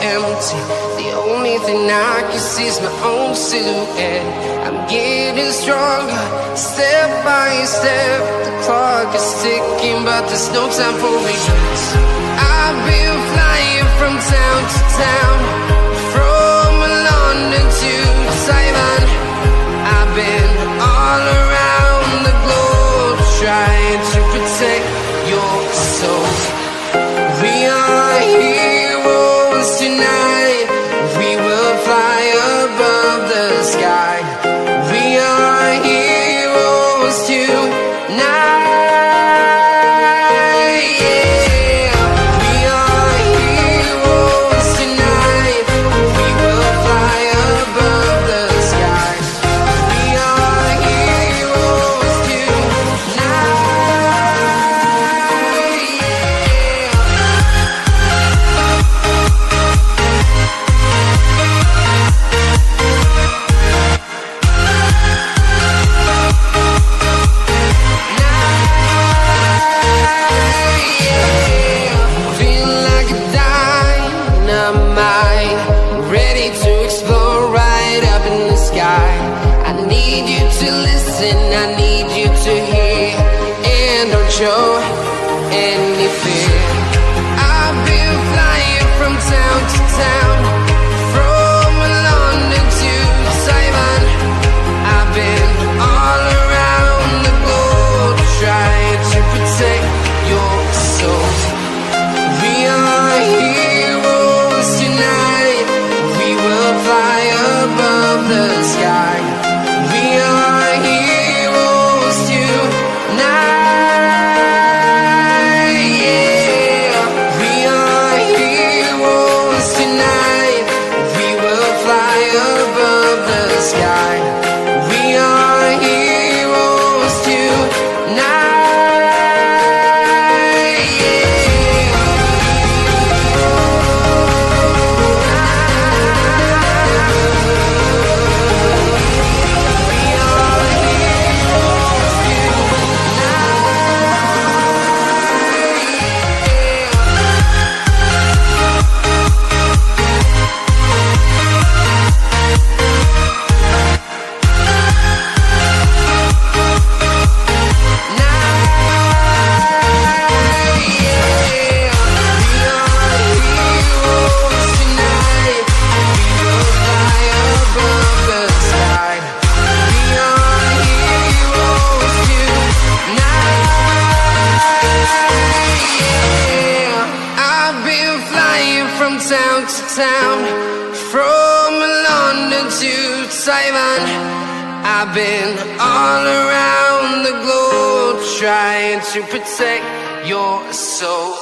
empty. The only thing I can see is my own silhouette. I'm getting stronger, step by step. The clock is ticking, but there's no time for regrets. I've been flying from town to town, from London to Taiwan. I've been all around the globe, trying to protect your soul. We are heroes tonight. We will fly above the sky. We are heroes tonight. Show any fear. I've been flying from town to town, from London to Taiwan. I've been all around the globe, trying to protect your soul. We are heroes tonight. We will fly above the sky. We are heroes tonight. I've been all around the globe, trying to protect your soul.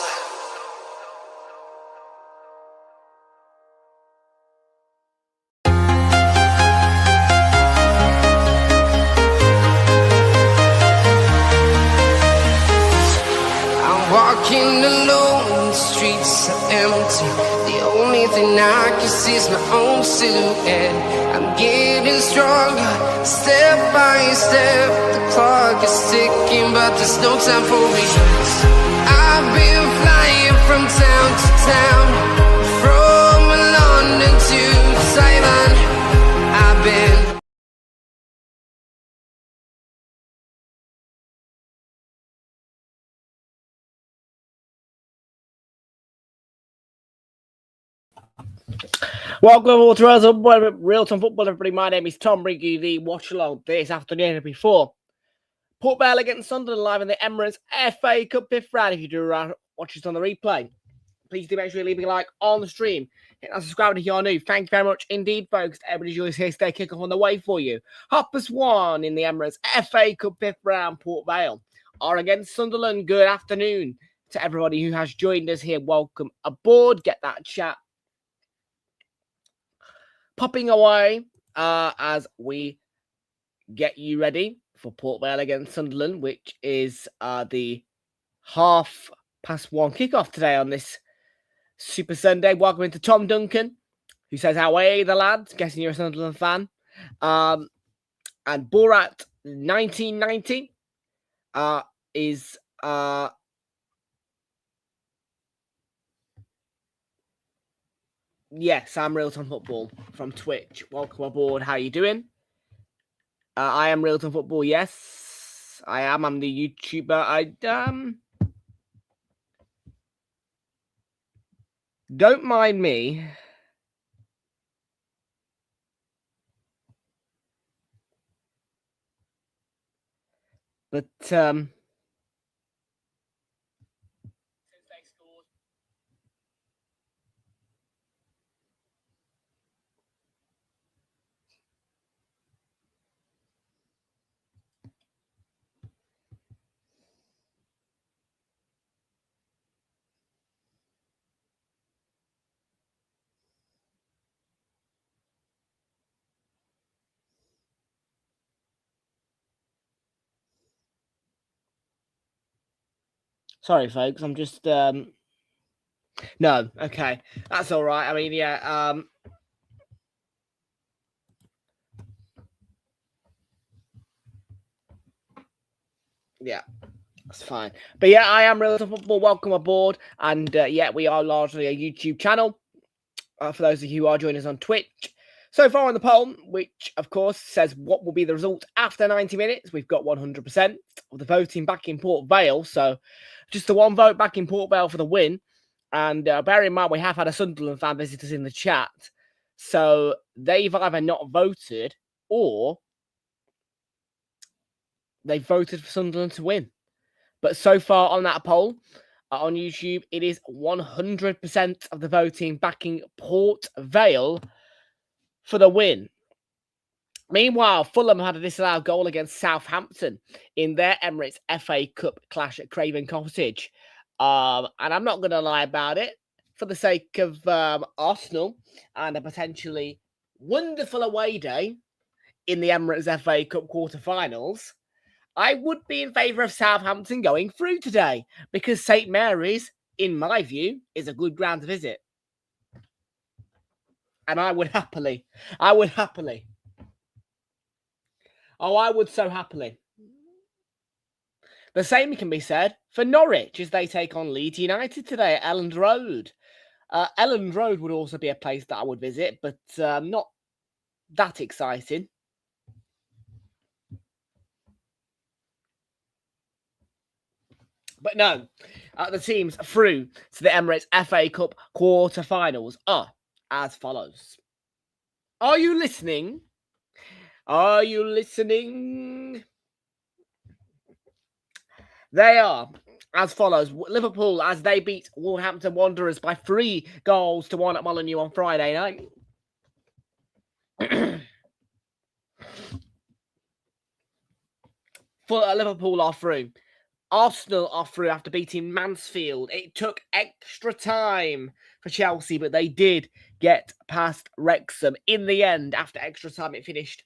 I'm walking alone, the streets are empty. The only thing I can see is my own silhouette. I'm getting stronger, step by step. The clock is ticking, but there's no time for regrets. I've been flying from town to town, from London to Taiwan. I've been Welcome all to Realltom Football, everybody. My name is Tom, bringing you the watch along this afternoon before Port Vale against Sunderland live in the Emirates FA Cup 5th round. If you do watch this on the replay, please do make sure you leave a like on the stream. Hit that subscribe if you're new. Thank you very much indeed, folks. Everybody's always here. Stay kickoff on the way for you. +1 in the Emirates FA Cup 5th round. Port Vale are against Sunderland. Good afternoon to everybody who has joined us here. Welcome aboard. Get that chat popping away as we get you ready for Port Vale against Sunderland, which is the 1:30 kickoff today on this Super Sunday. Welcome into Tom Duncan, who says, "How are the lads?" Guessing you're a Sunderland fan. And Borat 1990 is Yes, I'm Realltom Football from Twitch. Welcome aboard. How you doing? I am Realltom Football. Yes, I am. I'm the YouTuber. Don't mind me. But sorry, folks. I'm just no. Okay, that's all right. I mean, yeah. Yeah, that's fine. But yeah, I am Realltom Football. Welcome aboard. And yeah, we are largely a YouTube channel. For those of you who are joining us on Twitch. So far on the poll, which of course says what will be the result after 90 minutes, we've got 100% of the voting back in Port Vale. So just the one vote back in Port Vale for the win. And bear in mind, we have had a Sunderland fan visit us in the chat. So they've either not voted or they voted for Sunderland to win. But so far on that poll, on YouTube, it is 100% of the voting backing Port Vale for the win. Meanwhile, Fulham had a disallowed goal against Southampton in their Emirates FA Cup clash at Craven Cottage. And I'm not going to lie about it. For the sake of Arsenal and a potentially wonderful away day in the Emirates FA Cup quarter-finals, I would be in favour of Southampton going through today because St Mary's, in my view, is a good ground to visit. And I would happily. Oh, I would so happily. The same can be said for Norwich as they take on Leeds United today at Elland Road. Elland Road would also be a place that I would visit, but not that exciting. But no, the teams through to the Emirates FA Cup quarter-finals are as follows. Are you listening? Are you listening? They are as follows. Liverpool, as they beat Wolverhampton Wanderers by 3-1 at Molineux on Friday night. Liverpool are through. Arsenal are through after beating Mansfield. It took extra time for Chelsea, but they did get past Wrexham. In the end, after extra time, it finished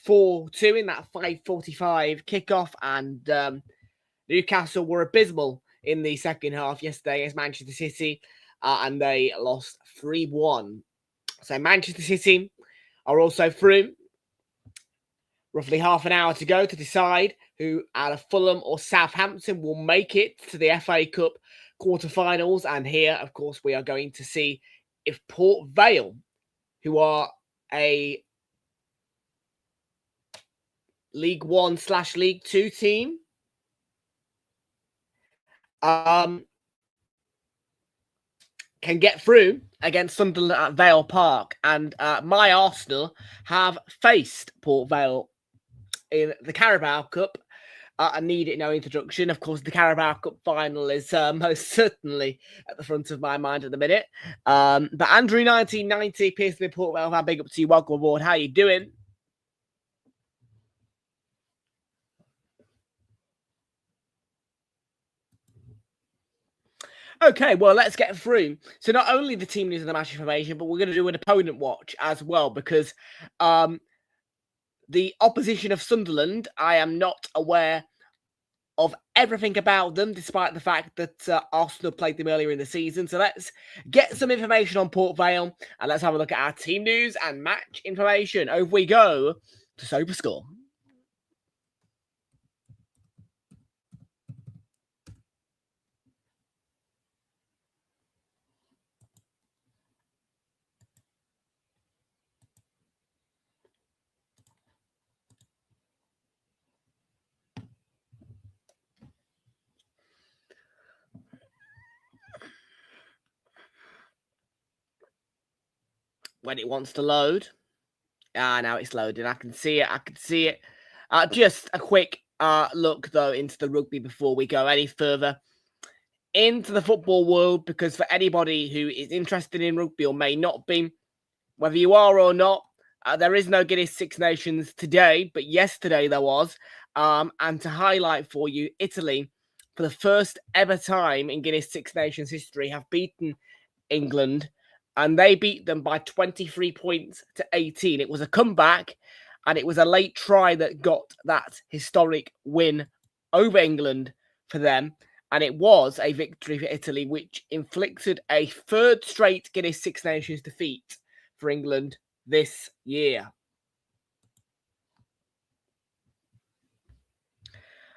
4-2 in that 5:45 kickoff, and Newcastle were abysmal in the second half yesterday against Manchester City, and they lost 3-1. So Manchester City are also through. Roughly half an hour to go to decide who out of Fulham or Southampton will make it to the FA Cup quarter-finals. And here, of course, we are going to see if Port Vale, who are a League 1/League 2 team, can get through against Sunderland at Vale Park. And my Arsenal have faced Port Vale in the Carabao Cup. I need it no introduction. Of course, the Carabao Cup final is most certainly at the front of my mind at the minute. But Andrew 1990 appears to be Port Vale fan. Big up to you. Welcome aboard. How you doing? Okay, well, let's get through. So not only the team news and the match information, but we're going to do an opponent watch as well because the opposition of Sunderland, I am not aware of everything about them, despite the fact that Arsenal played them earlier in the season. So let's get some information on Port Vale, and let's have a look at our team news and match information. Over we go to SoberScore. when it wants to load. Now it's loading. I can see it. Just a quick look, though, into the rugby before we go any further into the football world, because for anybody who is interested in rugby or may not be, whether you are or not, there is no Guinness Six Nations today, but yesterday there was. And to highlight for you, Italy, for the first ever time in Guinness Six Nations history, have beaten England, and they beat them by 23 points to 18. It was a comeback, and it was a late try that got that historic win over England for them. And it was a victory for Italy, which inflicted a third straight Guinness Six Nations defeat for England this year.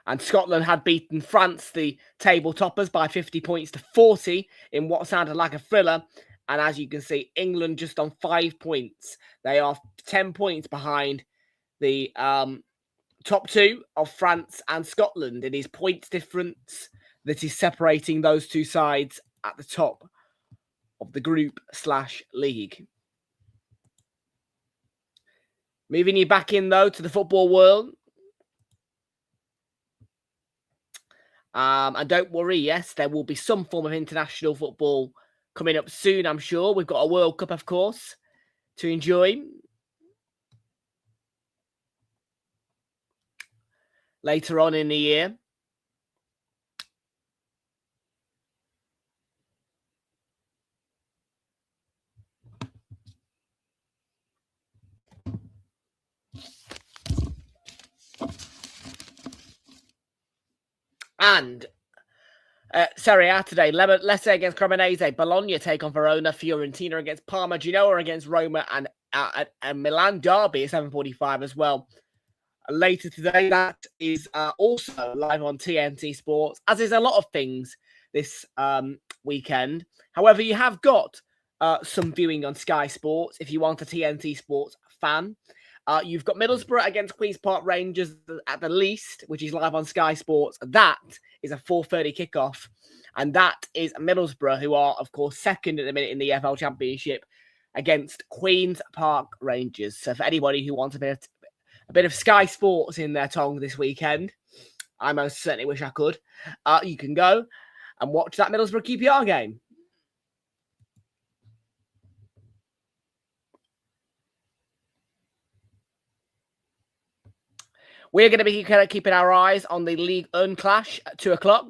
And Scotland had beaten France, the table toppers, by 50 points to 40 in what sounded like a thriller. And as you can see, England just on 5 points. They are 10 points behind the top two of France and Scotland. It is points difference that is separating those two sides at the top of the group/league. Moving you back in, though, to the football world. And don't worry, yes, there will be some form of international football coming up soon, I'm sure. We've got a World Cup, of course, to enjoy later on in the year. And Serie A today, Lecce against Cremonese, Bologna take on Verona, Fiorentina against Parma, Genoa against Roma, and Milan derby at 7:45 as well. Later today, that is also live on TNT Sports, as is a lot of things this weekend. However, you have got some viewing on Sky Sports if you want a TNT Sports fan. You've got Middlesbrough against Queen's Park Rangers at the least, which is live on Sky Sports. That is a 4:30 kickoff. And that is Middlesbrough, who are, of course, second at the minute in the EFL Championship, against Queen's Park Rangers. So for anybody who wants a bit of Sky Sports in their tongue this weekend, I most certainly wish I could, you can go and watch that Middlesbrough QPR game. We're going to be keeping our eyes on the League 1 clash at 2 o'clock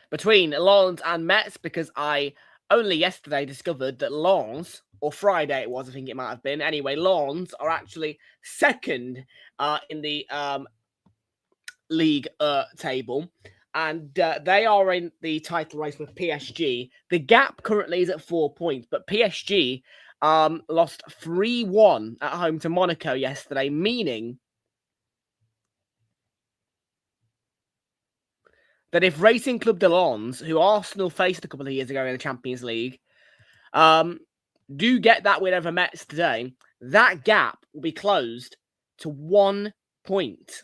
between Lens and Metz, because I only yesterday discovered that Lens, or Friday it was, I think it might have been. Anyway, Lens are actually second in the League table, and they are in the title race with PSG. The gap currently is at 4 points, but PSG lost 3-1 at home to Monaco yesterday, meaning that if Racing Club de Lens, who Arsenal faced a couple of years ago in the Champions League, do get that win over Metz today, that gap will be closed to 1 point.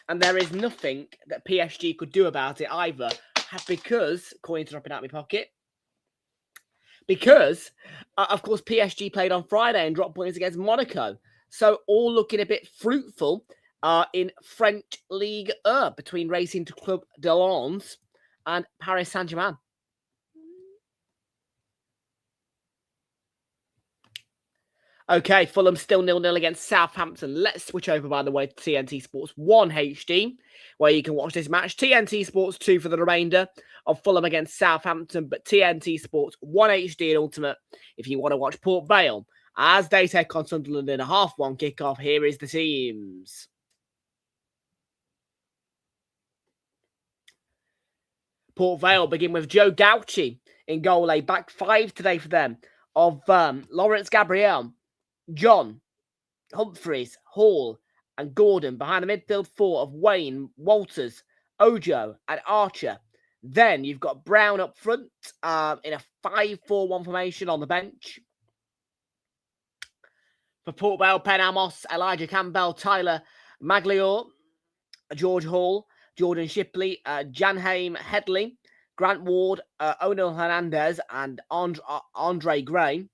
And there is nothing that PSG could do about it either, because, coins dropping out of my pocket, because, of course, PSG played on Friday and dropped points against Monaco. So all looking a bit fruitful in French Ligue 1 between Racing Club de Lens and Paris Saint-Germain. Okay, Fulham still 0-0 against Southampton. Let's switch over, by the way, to TNT Sports 1 HD, where you can watch this match. TNT Sports 2 for the remainder of Fulham against Southampton, but TNT Sports 1 HD and Ultimate if you want to watch Port Vale as they take on Sunderland in a 1:30 kickoff. Here is the teams. Port Vale begin with Joe Gauci in goal, a back five today for them of Lawrence Gabriel, John, Humphreys, Hall and Gordon. Behind the midfield four of Wayne, Walters, Ojo and Archer. Then you've got Brown up front in a 5-4-1 formation on the bench. For Port Vale, Penn Amos, Elijah Campbell, Tyler Magliore, George Hall, Jordan Shipley, Janheim Headley, Grant Ward, Onel Hernandez, and Andre Gray.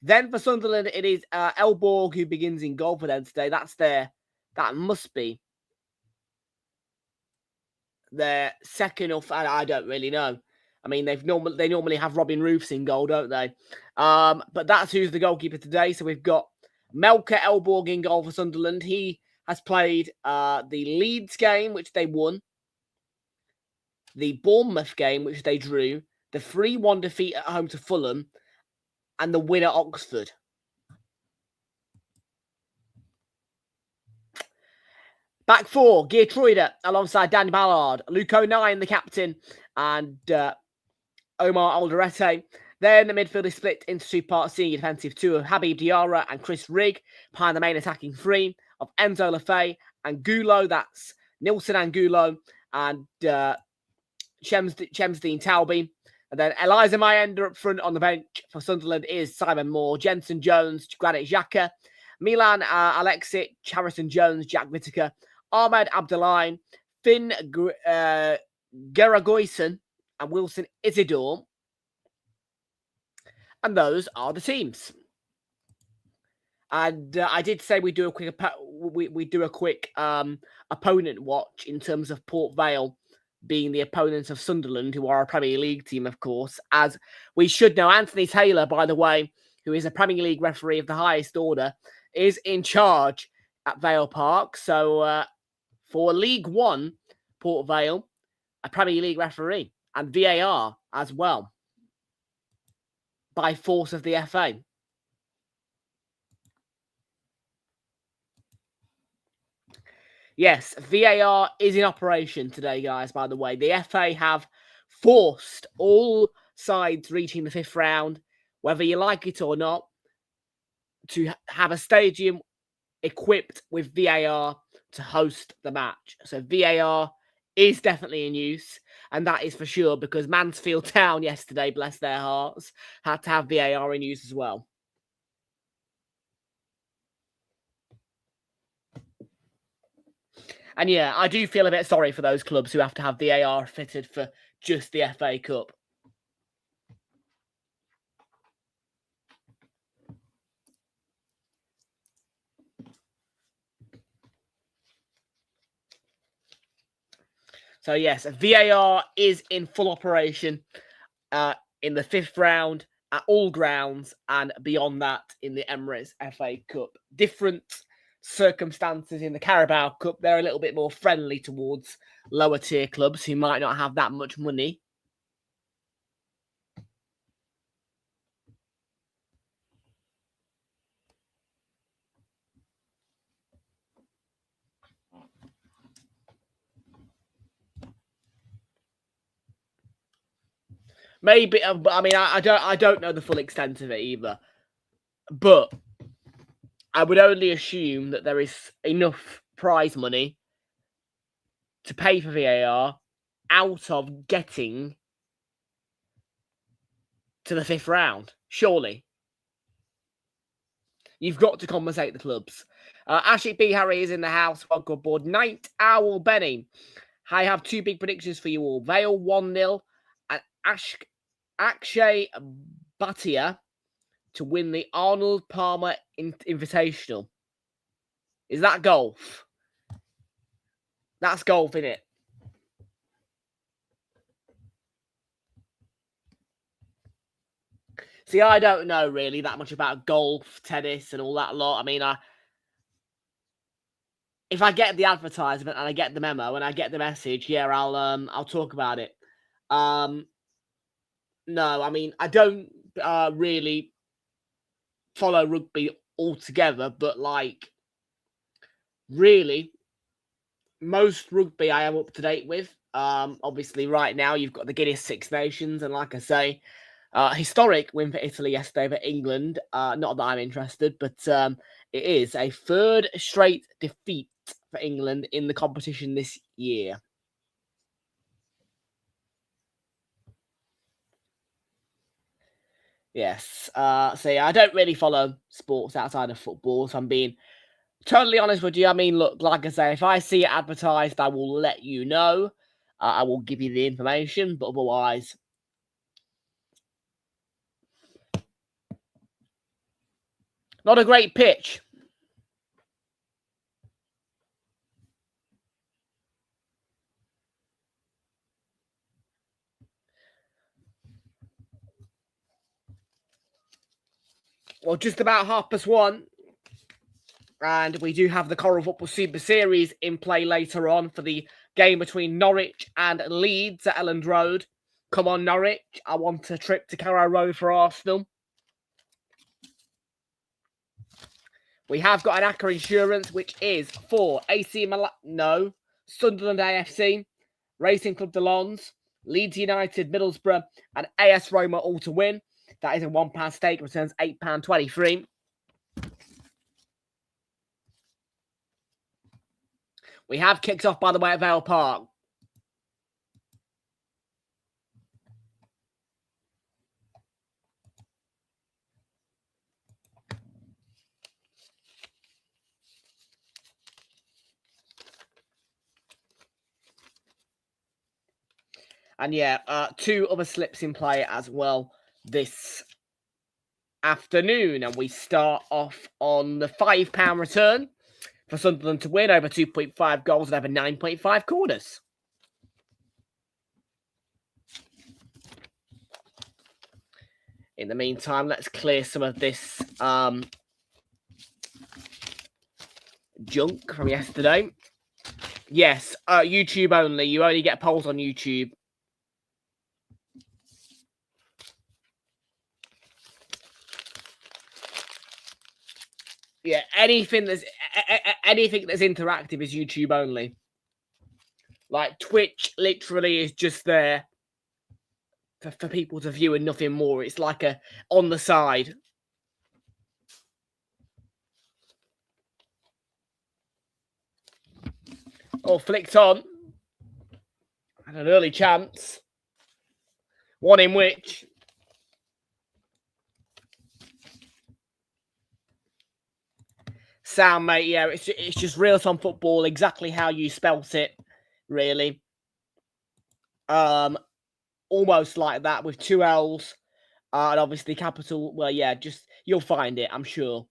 Then for Sunderland, it is Elborg who begins in goal for them today. That must be their second or I don't really know. I mean, they normally have Robin Roofs in goal, don't they? But that's who's the goalkeeper today. So we've got Melker Elborg in goal for Sunderland. He has played the Leeds game, which they won, the Bournemouth game, which they drew, the 3-1 defeat at home to Fulham, and the win at Oxford. Back four, Geertruida alongside Dan Ballard, Luke O'Nien, the captain, and Omar Alderete. Then the midfield is split into two parts, seeing a defensive two of Habib Diarra and Chris Rigg behind the main attacking three of Enzo Lefebvre and Gulo. That's Nilson Angulo and Chemsdean Talby. And then Eliza Mayenda up front on the bench for Sunderland is Simon Moore, Jensen Jones, Granit Xhaka, Milan Alexic, Harrison Jones, Jack Whittaker, Ahmed Abdullahi, Finn Geragoyson, and Wilson Isidore. And those are the teams. And I did say we do a quick opponent watch in terms of Port Vale being the opponents of Sunderland, who are a Premier League team, of course. As we should know, Anthony Taylor, by the way, who is a Premier League referee of the highest order, is in charge at Vale Park. So for League One, Port Vale, a Premier League referee, and VAR as well, by force of the FA. Yes, VAR is in operation today, guys, by the way. The FA have forced all sides reaching the fifth round, whether you like it or not, to have a stadium equipped with VAR to host the match. So VAR is definitely in use, and that is for sure, because Mansfield Town yesterday, bless their hearts, had to have VAR in use as well. And yeah, I do feel a bit sorry for those clubs who have to have VAR fitted for just the FA Cup. So yes, VAR is in full operation in the fifth round at all grounds, and beyond that in the Emirates FA Cup. Different circumstances in the Carabao Cup. They're a little bit more friendly towards lower tier clubs who might not have that much money. Maybe, I mean, I don't know the full extent of it either, but I would only assume that there is enough prize money to pay for VAR out of getting to the fifth round. Surely. You've got to compensate the clubs. Ashik B. Harry is in the house. Welcome aboard. Night Owl Benny. I have two big predictions for you all. Vale 1-0 and Akshay Bhatia to win the Arnold Palmer Invitational. Is that golf? That's golf, isn't it? See, I don't know really that much about golf, tennis, and all that lot. I mean, if I get the advertisement and I get the memo and I get the message, yeah, I'll talk about it. No, I mean, I don't really follow rugby altogether, but like, really, most rugby I am up to date with. Obviously, right now you've got the Guinness Six Nations, and like I say, historic win for Italy yesterday over England. Not that I'm interested, but it is a third straight defeat for England in the competition this year. Yes. So yeah, I don't really follow sports outside of football, so I'm being totally honest with you. I mean, look, like I say, if I see it advertised, I will let you know. I will give you the information, but otherwise, not a great pitch. Well, just about 1:30. And we do have the Coral Football Super Series in play later on for the game between Norwich and Leeds at Elland Road. Come on, Norwich. I want a trip to Carrow Road for Arsenal. We have got an ACCA insurance, which is for AC Milan, no, Sunderland AFC, Racing Club de Lens, Leeds United, Middlesbrough, and AS Roma all to win. That is a £1 stake, returns £8.23. We have kicked off, by the way, at Vale Park. And yeah, 2 other slips in play as well this afternoon. And we start off on the £5 return for Sunderland to win over 2.5 goals and over 9.5 corners. In the meantime, let's clear some of this junk from yesterday. Yes, YouTube only. You only get polls on YouTube. Yeah, anything that's interactive is YouTube only. Like Twitch literally is just there for people to view and nothing more. It's like a on the side. Oh, flicked on. And an early chance. One in which. Sound, mate. Yeah, it's just Realltom football, exactly how you spelt it, really. Almost like that with 2 L's. And obviously capital. Well, yeah, just you'll find it, I'm sure.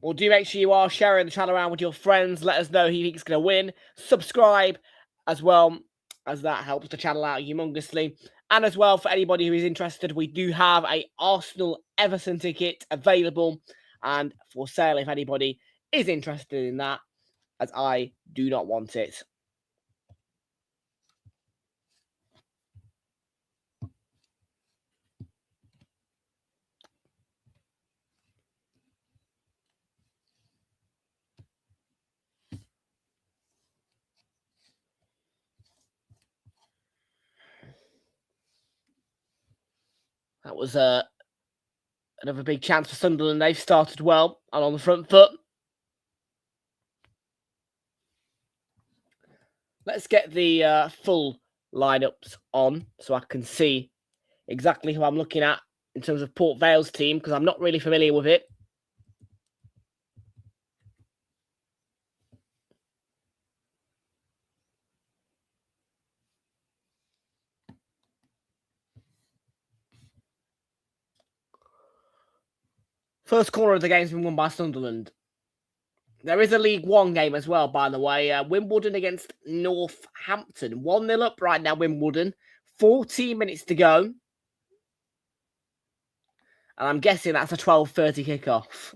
Well, do make sure you are sharing the channel around with your friends. Let us know who you think is going to win. Subscribe as well, as that helps the channel out humongously. And as well, for anybody who is interested, we do have a Arsenal Everton ticket available and for sale if anybody is interested in that, as I do not want it. That was another big chance for Sunderland. They've started well and on the front foot. Let's get the full lineups on so I can see exactly who I'm looking at in terms of Port Vale's team, because I'm not really familiar with it. First corner of the game's been won by Sunderland. There is a League One game as well, by the way. Wimbledon against Northampton. 1-0 up right now, Wimbledon. 14 minutes to go. And I'm guessing that's a 12:30 kickoff.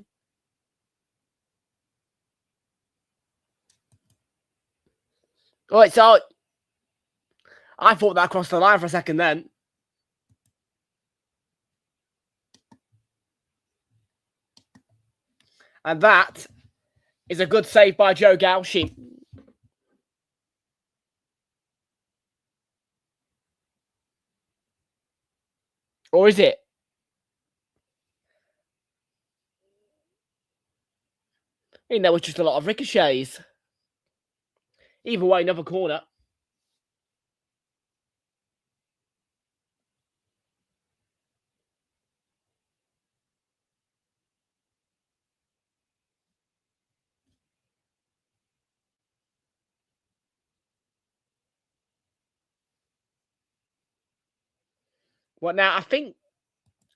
Oh, it's out. I thought that crossed the line for a second then. And that is a good save by Joe Gauchi. Or is it? I mean, there was just a lot of ricochets. Either way, another corner. Well, now, I think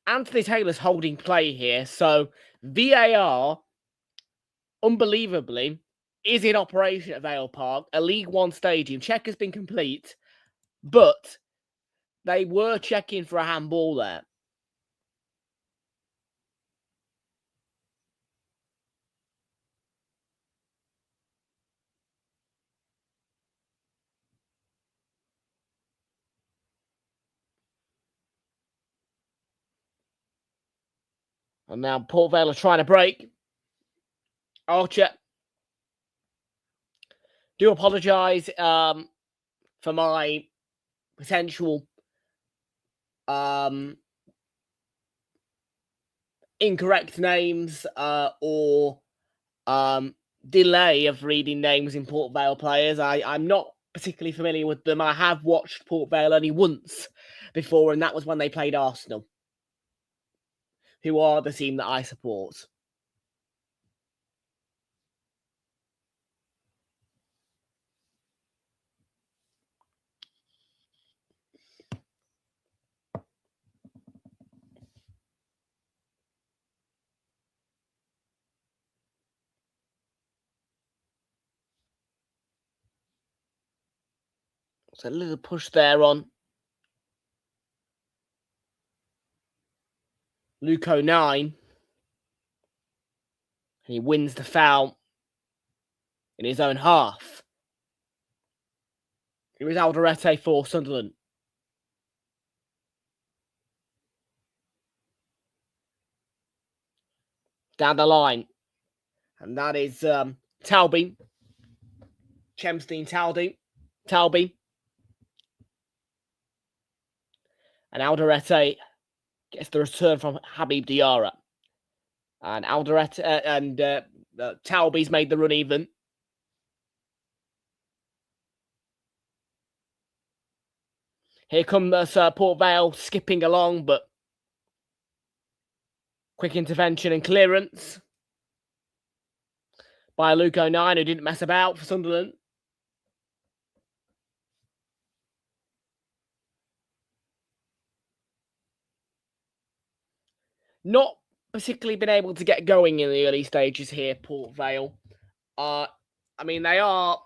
Anthony Taylor's holding play here, so VAR, unbelievably, is in operation at Vale Park, a League One stadium. Check has been complete, but they were checking for a handball there. And now Port Vale are trying to break. Archer. Do apologise for my potential incorrect names or delay of reading names in Port Vale players. I'm not particularly familiar with them. I have watched Port Vale only once before, and that was when they played Arsenal, who are the team that I support. So a little push there on Luco 9. And he wins the foul in his own half. Here is Alderete for Sunderland. Down the line. And that is Talby. Chemstein Talby. And Alderete gets the return from Habib Diarra. And Alderete and Talby's made the run even. Here comes Port Vale skipping along, but quick intervention and clearance by Luco 9, who didn't mess about for Sunderland. Not particularly been able to get going in the early stages here, Port Vale. I mean, they are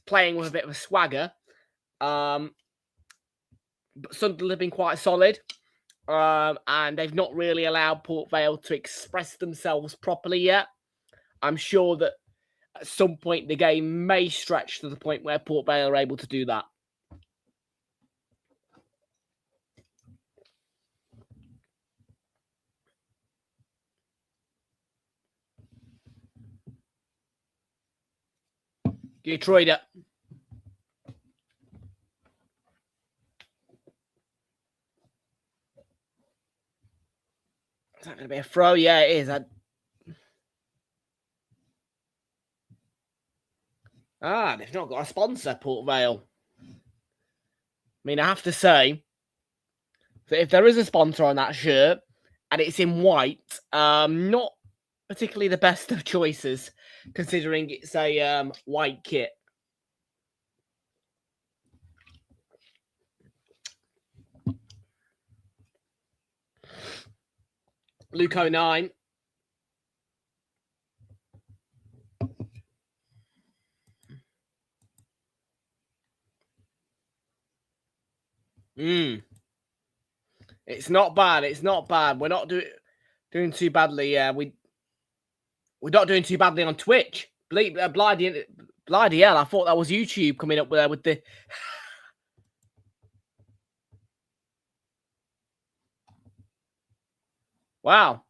playing with a bit of a swagger. But Sunderland have been quite solid. And they've not really allowed Port Vale to express themselves properly yet. I'm sure that at some point the game may stretch to the point where Port Vale are able to do that. Geertruida. Is that going to be a throw? Yeah, it is. They've not got a sponsor, Port Vale. I mean, I have to say that if there is a sponsor on that shirt and it's in white, not particularly the best of choices, considering it's a white kit. Luco 9. It's not bad. It's not bad. We're not doing too badly. We're not doing too badly on Twitch. Bloody hell! I thought that was YouTube coming up there with the. Wow.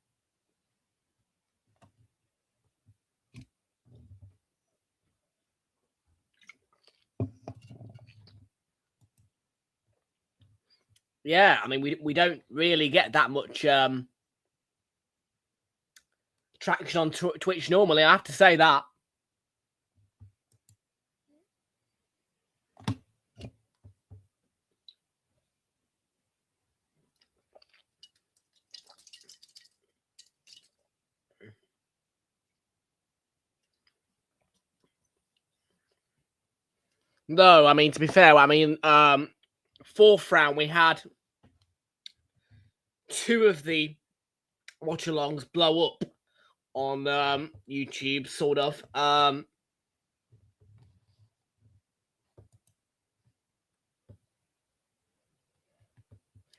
Yeah, I mean, we don't really get that much traction on Twitch normally. I have to say that. No, I mean, to be fair, I mean, fourth round, we had two of the watch-alongs blow up on YouTube, sort of.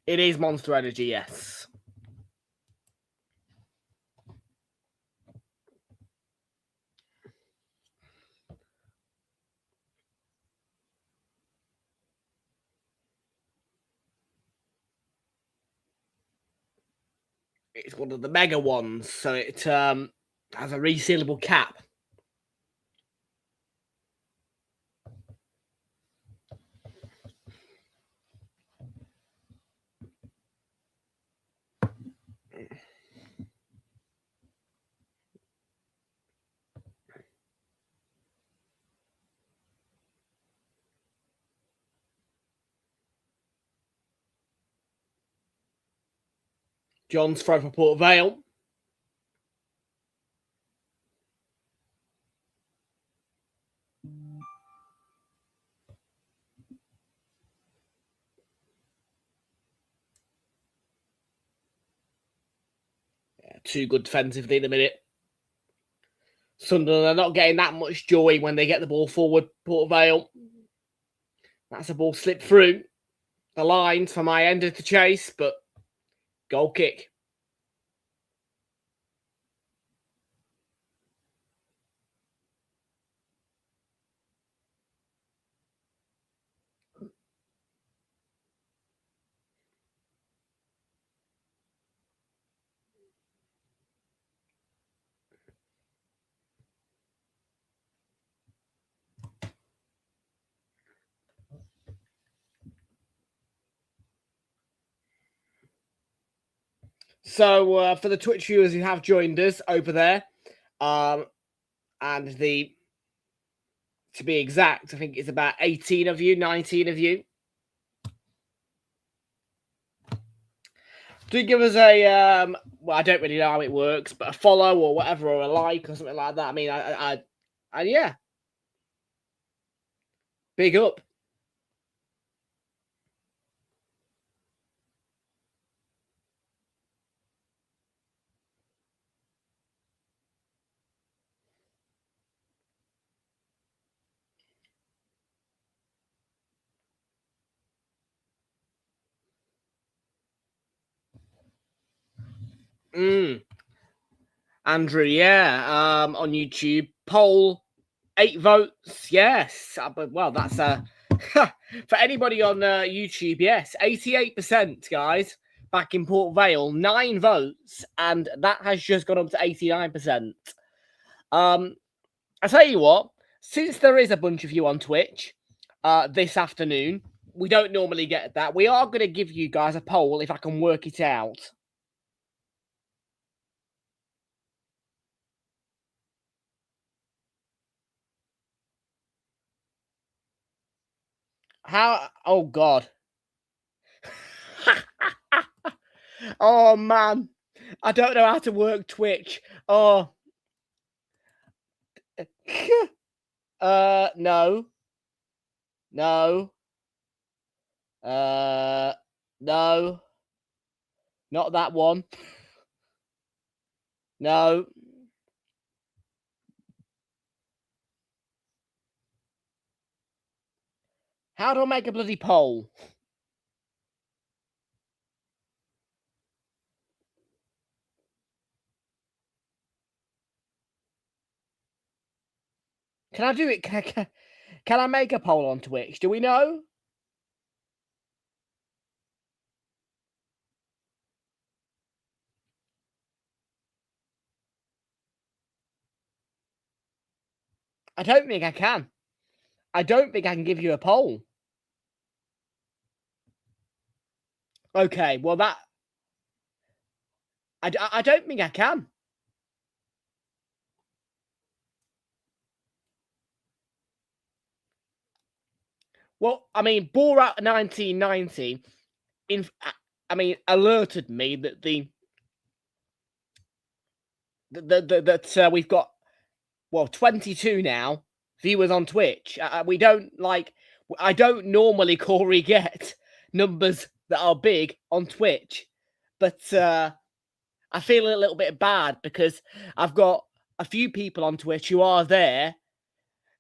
It is Monster Energy, yes. It's one of the mega ones, so it has a resealable cap. John's throw for Port Vale. Yeah, too good defensively in a minute. Sunderland are not getting that much joy when they get the ball forward, Port Vale. That's a ball slipped through the lines for my end of the chase, but goal kick. So for the Twitch viewers who have joined us over there, and to be exact, I think it's about 18 of you, 19 of you. Do give us a, well, I don't really know how it works, but a follow or whatever, or a like or something like that. I mean, I yeah. Big up. Andrew, yeah, on YouTube, poll 8 votes, yes. Well, that's for anybody on YouTube, yes, 88%, guys, back in Port Vale, 9 votes, and that has just gone up to 89%. I tell you what, since there is a bunch of you on Twitch this afternoon, we don't normally get that. We are going to give you guys a poll if I can work it out. How? Oh, God. Oh, man. I don't know how to work Twitch. Oh. No. No. No. Not that one. No. How do I make a bloody poll? Can I do it? Can I make a poll on Twitch? Do we know? I don't think I can. I don't think I can give you a poll. Okay, well that... I don't think I can. Well, I mean, Borat 1990, alerted me that that we've got, well, 22 now viewers on Twitch. We don't I don't normally call reget numbers that are big on Twitch. But I feel a little bit bad because I've got a few people on Twitch who are there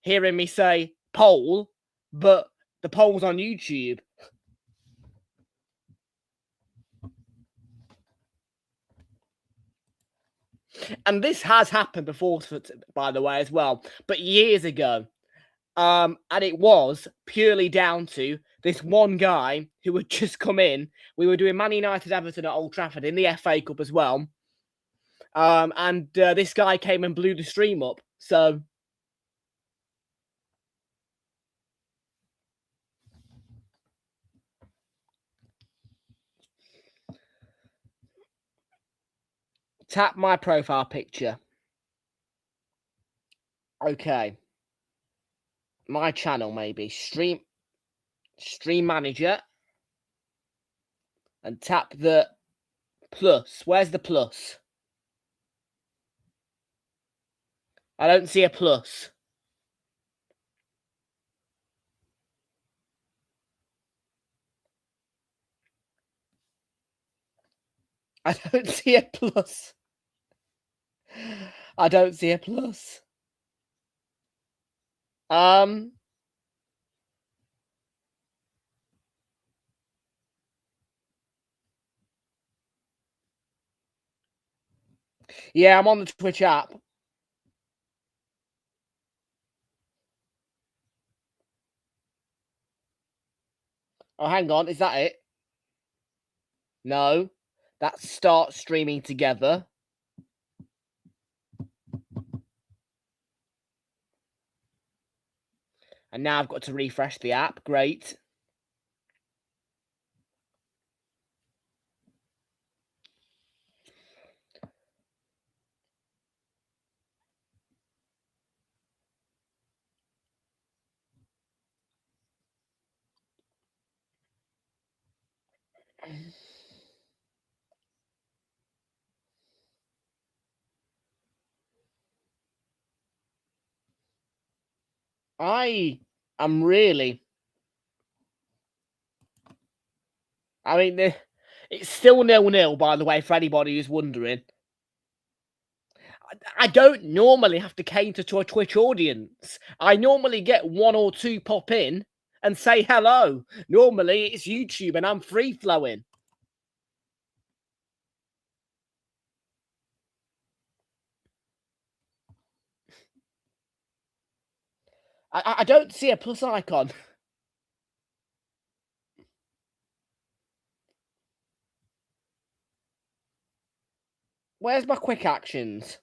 hearing me say poll, but the poll's on YouTube. And this has happened before, by the way, as well, but years ago. And it was purely down to this one guy who had just come in. We were doing Man United Everton at Old Trafford in the FA Cup as well. And this guy came and blew the stream up. So tap my profile picture. Okay. My channel, maybe. Stream manager. And tap the plus. Where's the plus? I don't see a plus. I don't see a plus. I don't see a plus. Yeah, I'm on the Twitch app. Oh, hang on. Is that it? No. That's start streaming together. And now I've got to refresh the app. Great. I am really... I mean, it's still 0-0, by the way, for anybody who's wondering. I don't normally have to cater to a Twitch audience. I normally get 1 or 2 pop in and say hello. Normally, it's YouTube and I'm free-flowing. I don't see a plus icon. Where's my quick actions?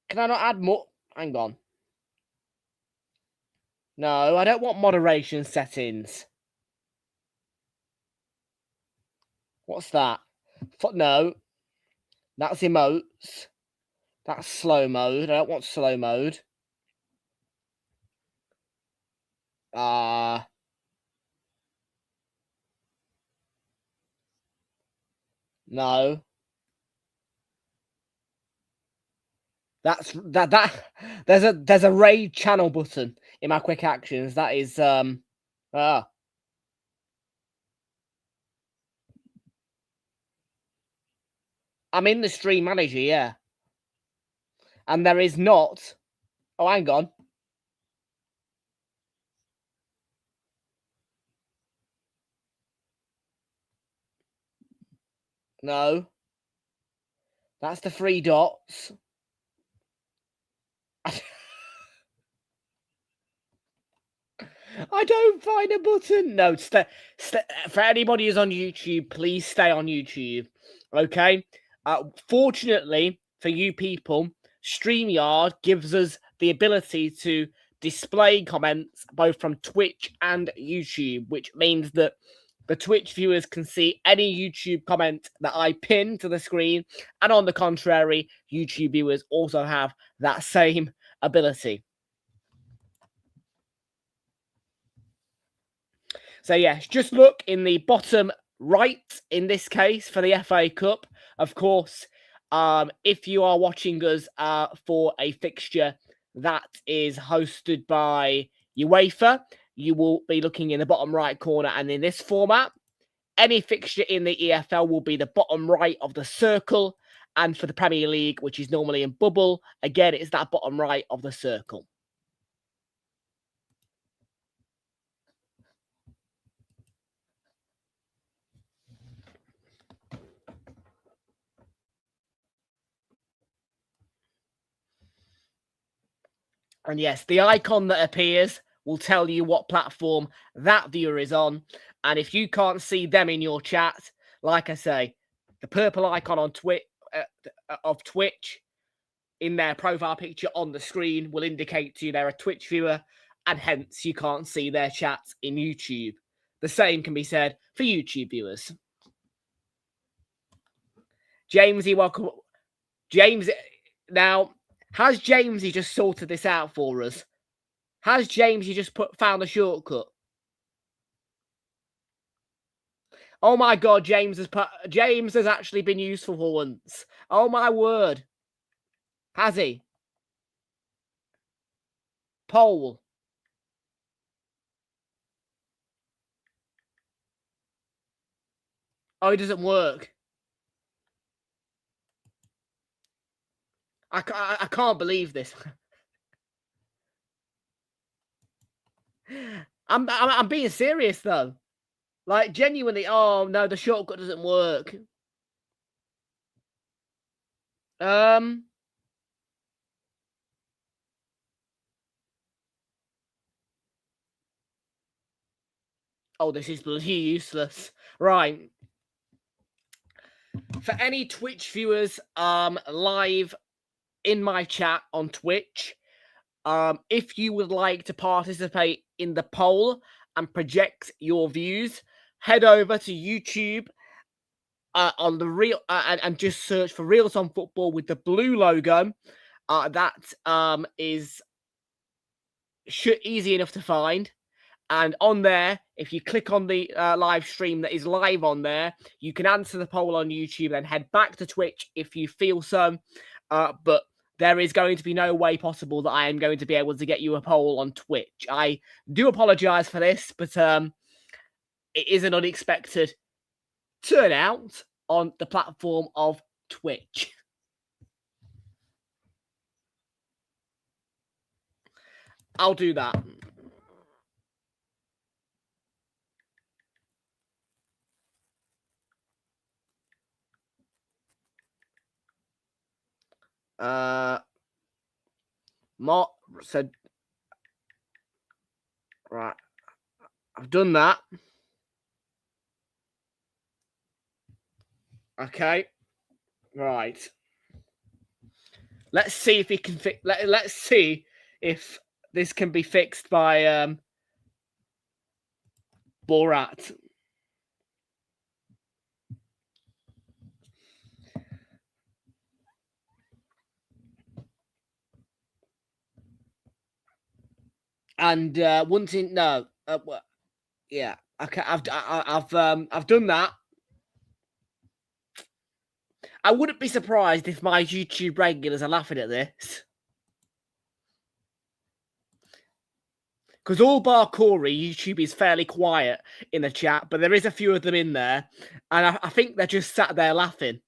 Can I not add more? Hang on. No, I don't want moderation settings. What's that? No. That's emotes. That's slow mode. I don't want slow mode. No. That's that there's a raid channel button in my quick actions. That is I'm in the stream manager, yeah. And there is not. Oh, hang on. No. That's the 3 dots. I don't find a button. No, for anybody who's on YouTube, please stay on YouTube. Okay? Fortunately for you people, StreamYard gives us the ability to display comments both from Twitch and YouTube, which means that the Twitch viewers can see any YouTube comment that I pin to the screen, and on the contrary, YouTube viewers also have that same ability. So yes, just look in the bottom right in this case for the FA Cup. Of course, if you are watching us for a fixture that is hosted by UEFA, you will be looking in the bottom right corner. And in this format, any fixture in the EFL will be the bottom right of the circle. And for the Premier League, which is normally in bubble, again, it's that bottom right of the circle. And yes, the icon that appears will tell you what platform that viewer is on. And if you can't see them in your chat, like I say, the purple icon on of Twitch in their profile picture on the screen will indicate to you they're a Twitch viewer, and hence you can't see their chats in YouTube. The same can be said for YouTube viewers. Jamesy, welcome. James, now, has Jamesy just sorted this out for us? Has Jamesy just found a shortcut? Oh my God, James has actually been useful for once. Oh my word. Has he? Poll. Oh, it doesn't work. I can't believe this. I'm being serious though. Like genuinely, oh no, the shortcut doesn't work. Oh, this is bloody useless. Right. For any Twitch viewers live in my chat on Twitch, if you would like to participate in the poll and project your views, head over to YouTube on the and just search for Realltom Football with the blue logo. That is easy enough to find. And on there, if you click on the live stream that is live on there, you can answer the poll on YouTube and head back to Twitch if you feel so. But there is going to be no way possible that I am going to be able to get you a poll on Twitch. I do apologize for this, but it is an unexpected turnout on the platform of Twitch. I'll do that. Mark said, right, I've done that. Okay, right. Let's see if he can fix. Let's see if this can be fixed by Borat. And once in yeah, okay, I've done that. I wouldn't be surprised if my YouTube regulars are laughing at this. Because all bar Corey, YouTube is fairly quiet in the chat, but there is a few of them in there. And I think they're just sat there laughing.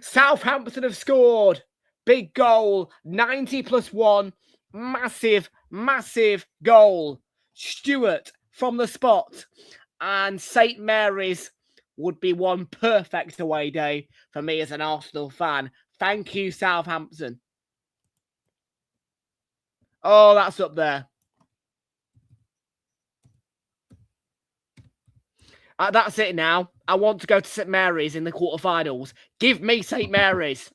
Southampton have scored. Big goal. 90+1. Massive, massive goal. Stewart from the spot. And St. Mary's would be one perfect away day for me as an Arsenal fan. Thank you, Southampton. Oh, that's up there. That's it now. I want to go to St. Mary's in the quarterfinals. Give me St. Mary's.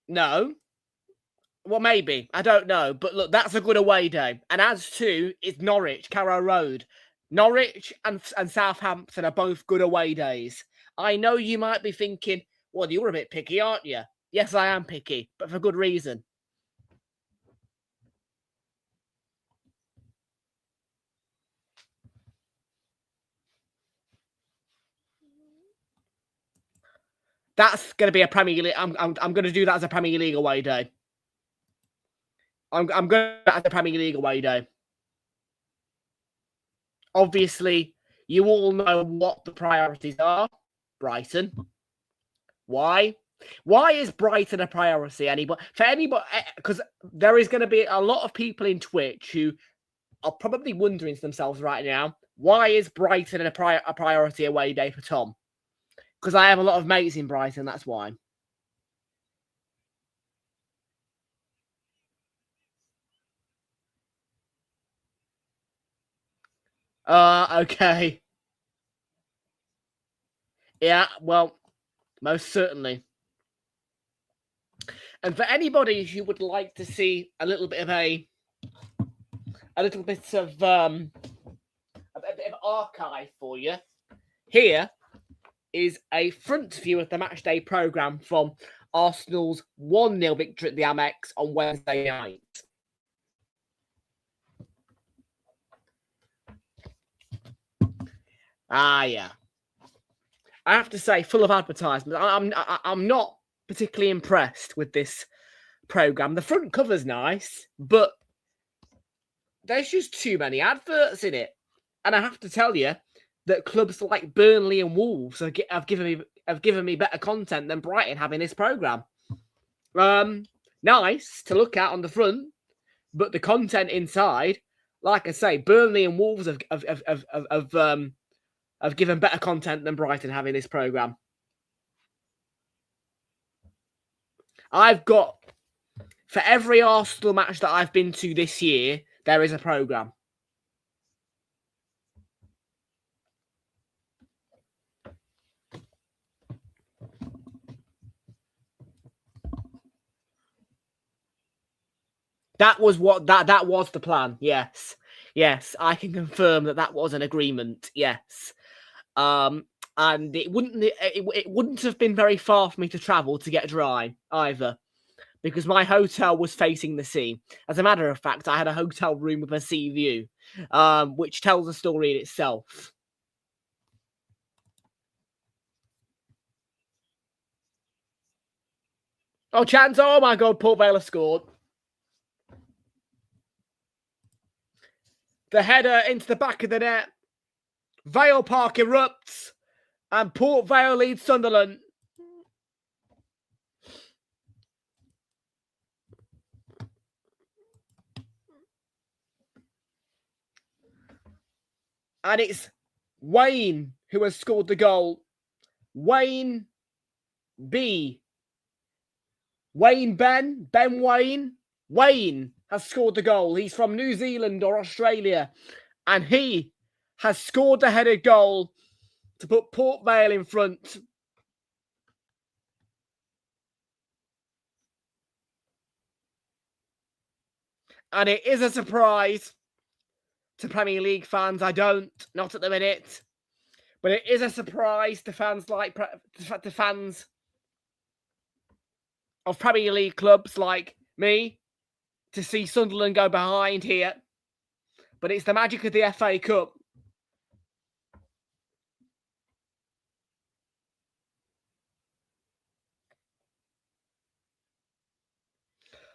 No. Well, maybe. I don't know. But look, that's a good away day. And as to is Norwich, Carrow Road. Norwich and Southampton are both good away days. I know you might be thinking, Well, you're a bit picky, aren't you? Yes, I am picky, but for good reason. That's going to be a Premier League. I'm going to do that as a Premier League away day. I'm going to do that as a Premier League away day. Obviously, you all know what the priorities are. Brighton. Why? Why is Brighton a priority? For anybody, because there is going to be a lot of people in Twitch who are probably wondering to themselves right now, why is Brighton a priority away day for Tom? Because I have a lot of mates in Brighton, that's why. Okay. Yeah, well, most certainly. And for anybody who would like to see a little bit of archive for you, here is a front view of the matchday programme from Arsenal's 1-0 victory at the Amex on Wednesday night. Yeah. I have to say, full of advertisements. I'm not particularly impressed with this programme. The front cover's nice, but there's just too many adverts in it. And I have to tell you that clubs like Burnley and Wolves have given me better content than Brighton have in this programme. Nice to look at on the front, but the content inside, like I say, Burnley and Wolves have given better content than Brighton have in this programme. I've got, for every Arsenal match that I've been to this year, there is a programme. That was the plan. Yes, I can confirm that was an agreement. Yes, and it wouldn't have been very far for me to travel to get dry either, because my hotel was facing the sea. As a matter of fact, I had a hotel room with a sea view, which tells a story in itself. Oh, chance! Oh my God, Port Vale have scored. The header into the back of the net. Vale Park erupts, and Port Vale leads Sunderland. And it's Wayne who has scored the goal. Wayne B. Wayne Ben Wayne. Wayne has scored the goal. He's from New Zealand or Australia. And he has scored the headed goal to put Port Vale in front. And it is a surprise to Premier League fans. Not at the minute. But it is a surprise to fans of Premier League clubs like me to see Sunderland go behind here. But it's the magic of the FA Cup.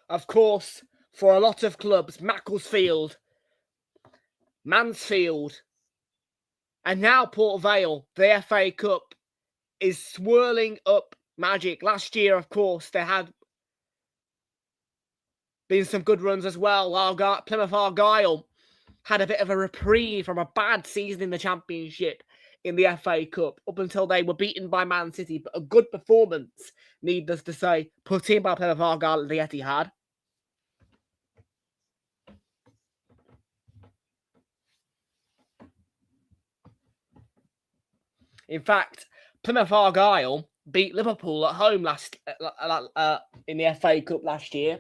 Of course, for a lot of clubs, Macclesfield, Mansfield, and now Port Vale, the FA Cup is swirling up magic. Last year, of course, there had been some good runs as well. Plymouth Argyle had a bit of a reprieve from a bad season in the Championship in the FA Cup up until they were beaten by Man City. But a good performance, needless to say, put in by Plymouth Argyle at the Etihad. In fact, Plymouth Argyle beat Liverpool at home in the FA Cup last year.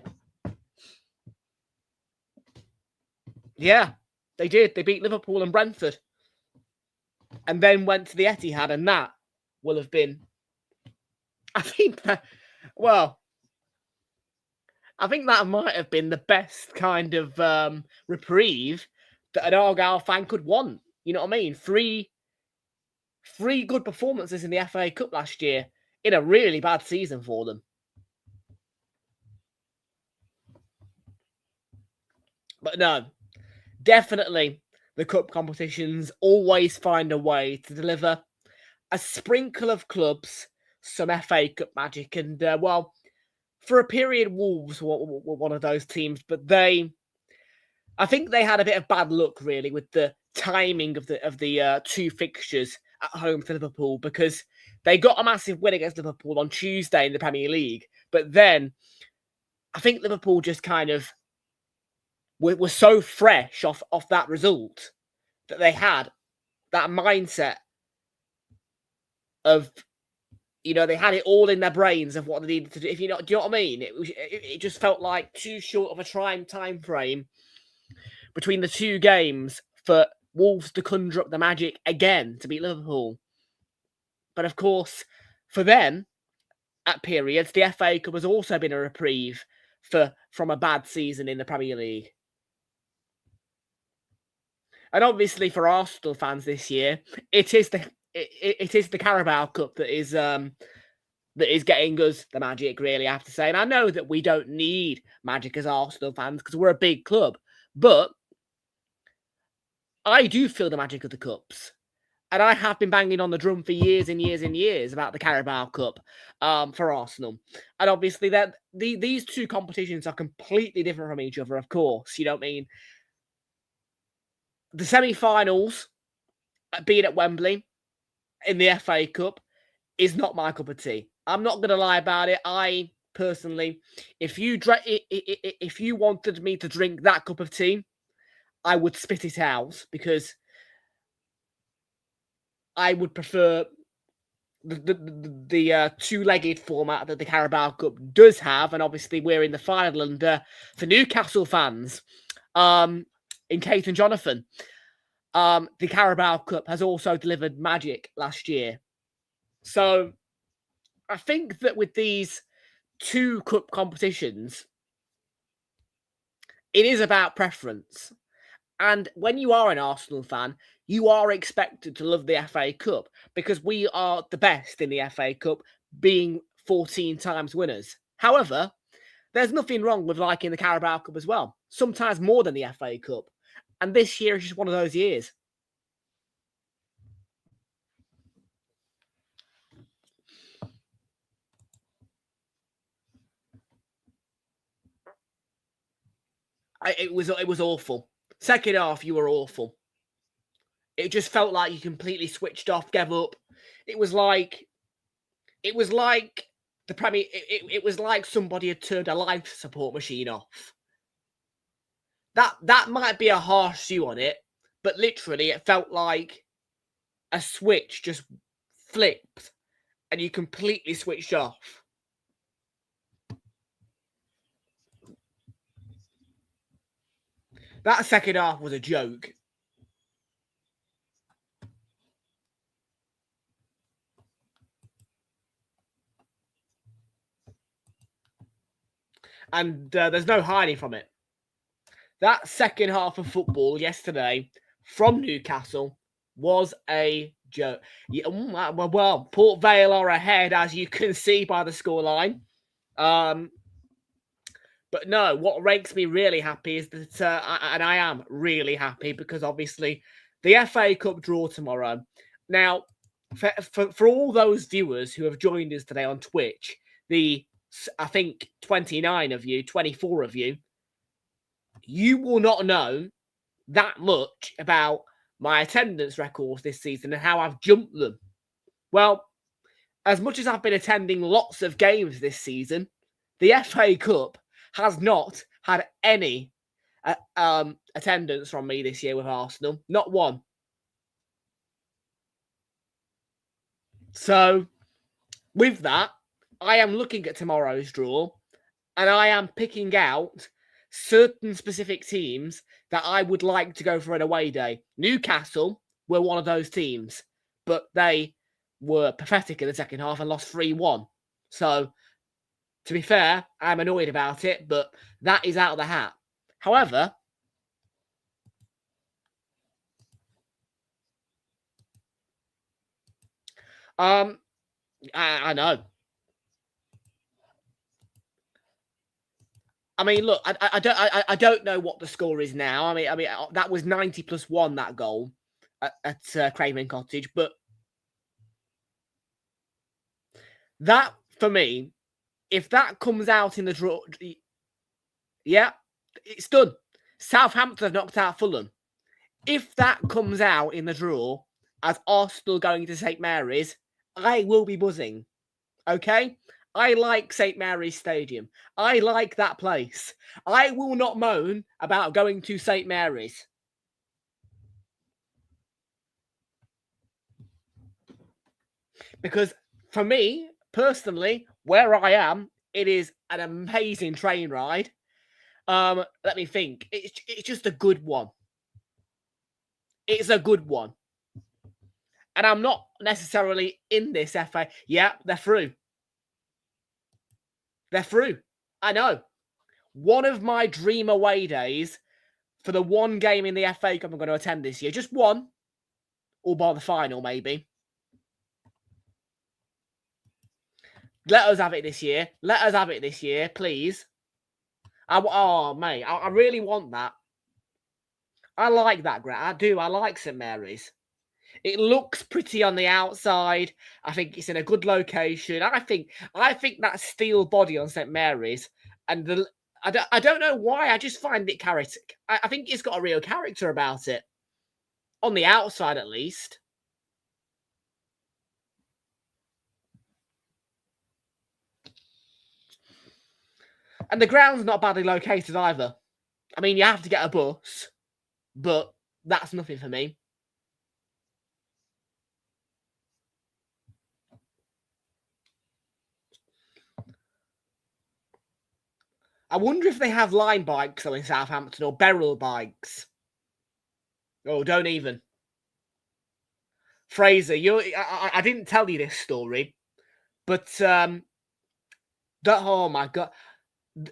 Yeah, they did. They beat Liverpool and Brentford. And then went to the Etihad, and that will have been I think that might have been the best kind of reprieve that an Argyle fan could want. You know what I mean? Three good performances in the FA Cup last year in a really bad season for them. But no, definitely the cup competitions always find a way to deliver a sprinkle of clubs some FA Cup magic. And, for a period, Wolves were one of those teams, but I think they had a bit of bad luck, really, with the timing of the two fixtures at home to Liverpool, because they got a massive win against Liverpool on Tuesday in the Premier League. But then I think Liverpool just kind of were so fresh off that result that they had that mindset of, they had it all in their brains of what they needed to do. Do you know what I mean? It just felt like too short of a time frame between the two games for Wolves to conjure up the magic again to beat Liverpool. But of course, for them, at periods, the FA Cup has also been a reprieve from a bad season in the Premier League. And obviously for Arsenal fans this year, it is the Carabao Cup that is getting us the magic, really, I have to say. And I know that we don't need magic as Arsenal fans because we're a big club. But I do feel the magic of the Cups. And I have been banging on the drum for years and years and years about the Carabao Cup for Arsenal. And obviously these two competitions are completely different from each other, of course. You know what I mean? The semi-finals, being at Wembley in the FA Cup, is not my cup of tea. I'm not going to lie about it. I personally, if you wanted me to drink that cup of tea, I would spit it out, because I would prefer the two-legged format that the Carabao Cup does have. And obviously we're in the final, and for Newcastle fans, in Kate and Jonathan, the Carabao Cup has also delivered magic last year. So I think that with these two cup competitions, it is about preference. And when you are an Arsenal fan, you are expected to love the FA Cup because we are the best in the FA Cup, being 14 times winners. However, there's nothing wrong with liking the Carabao Cup as well, sometimes more than the FA Cup. And this year is just one of those years. It was awful. Second half, you were awful. It just felt like you completely switched off, gave up. It was like the Premier. It was like somebody had turned a life support machine off. That might be a harsh view on it, but literally it felt like a switch just flipped and you completely switched off. That second half was a joke. And there's no hiding from it. That second half of football yesterday from Newcastle was a joke. Yeah, well, Port Vale are ahead, as you can see by the scoreline. But no, what makes me really happy is that, and I am really happy, because obviously the FA Cup draw tomorrow. Now, for all those viewers who have joined us today on Twitch, I think 29 of you, 24 of you, you will not know that much about my attendance records this season and how I've jumped them. Well, as much as I've been attending lots of games this season, the FA Cup has not had any attendance from me this year with Arsenal. Not one. So, with that, I am looking at tomorrow's draw, and I am picking out certain specific teams that I would like to go for an away day. Newcastle were one of those teams, but they were pathetic in the second half and lost 3-1. So, to be fair, I'm annoyed about it, but that is out of the hat. However, I know. I mean, look, I don't know what the score is now. I mean, that was 90+1, that goal at Craven Cottage, but that, for me, if that comes out in the draw, yeah, it's done. Southampton have knocked out Fulham. If that comes out in the draw as Arsenal going to St Mary's, I will be buzzing. Okay? I like St Mary's Stadium. I like that place. I will not moan about going to St Mary's. Because for me, personally, where I am, it is an amazing train ride. Let me think. It's just a good one. It's a good one. And I'm not necessarily in this FA. Yeah, they're through. They're through. I know. One of my dream away days for the one game in the FA Cup I'm going to attend this year. Just one. Or by the final, maybe. Let us have it this year. Let us have it this year, please. Oh, mate. I really want that. I like that ground. I do. I like St Mary's. It looks pretty on the outside. I think it's in a good location. I think that steel body on St Mary's and I don't know why. I just find it character. I think it's got a real character about it. On the outside, at least. And the ground's not badly located either. I mean, you have to get a bus, but that's nothing for me. I wonder if they have line bikes though in Southampton or barrel bikes. Oh, don't even. Fraser, I didn't tell you this story, but oh my God.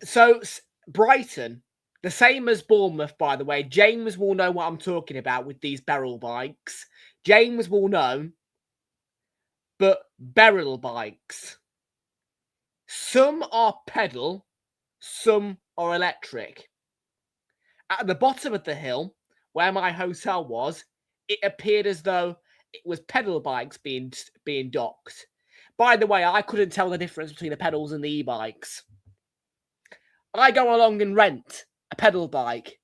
So Brighton, the same as Bournemouth, by the way. James will know what I'm talking about with these barrel bikes. James will know. But barrel bikes. Some are pedal, some are electric. At the bottom of the hill, where my hotel was, it appeared as though it was pedal bikes being docked. By the way, I couldn't tell the difference between the pedals and the e-bikes. I go along and rent a pedal bike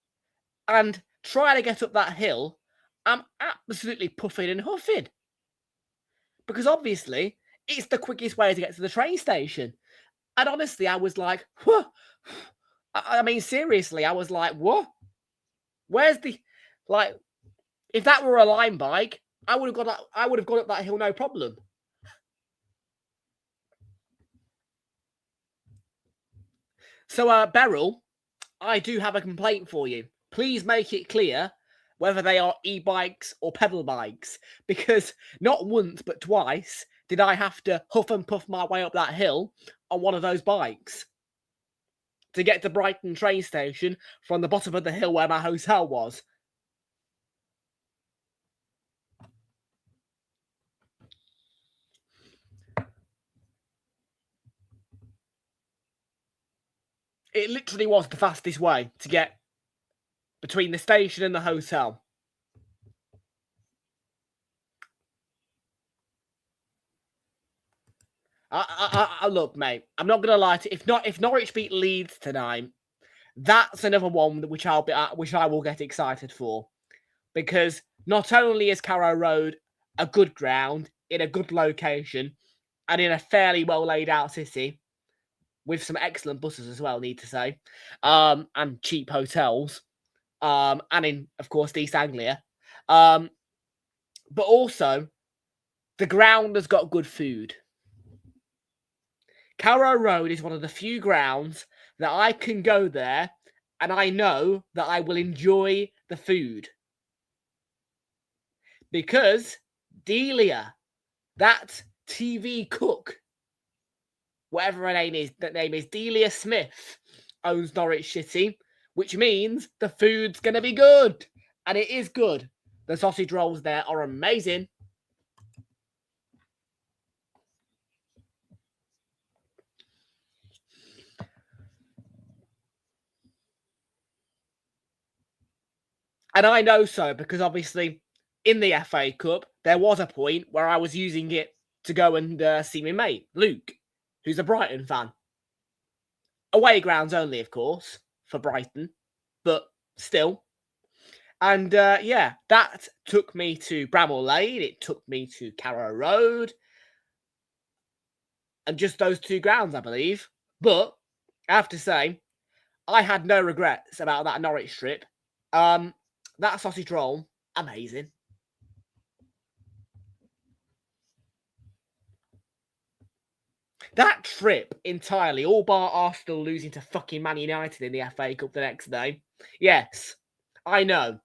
and try to get up that hill. I'm absolutely puffing and huffing. Because obviously, it's the quickest way to get to the train station. And honestly, I was like, whoa. I mean, seriously, I was like, what? Where's the, like, if that were a line bike, I would have gone up that hill no problem. So, Beryl, I do have a complaint for you. Please make it clear whether they are e-bikes or pedal bikes, because not once but twice did I have to huff and puff my way up that hill on one of those bikes to get to Brighton train station from the bottom of the hill where my hotel was. It literally was the fastest way to get between the station and the hotel. Look, mate, I'm not gonna lie to you. If Norwich beat Leeds tonight, that's another one which I will get excited for, because not only is Carrow Road a good ground in a good location and in a fairly well laid out city with some excellent buses as well, need to say, and cheap hotels, and in, of course, East Anglia, but also the ground has got good food. Carrow Road is one of the few grounds that I can go there and I know that I will enjoy the food. Because Delia, that TV cook, whatever her name is, that name is Delia Smith, owns Norwich City, which means the food's going to be good. And it is good. The sausage rolls there are amazing. And I know so because obviously in the FA Cup, there was a point where I was using it to go and see my mate, Luke, who's a Brighton fan. Away grounds only, of course, for Brighton, but still. And yeah, that took me to Bramall Lane, it took me to Carrow Road, and just those two grounds, I believe. But I have to say, I had no regrets about that Norwich trip. That sausage roll, amazing. That trip entirely, all bar Arsenal losing to fucking Man United in the FA Cup the next day. Yes, I know.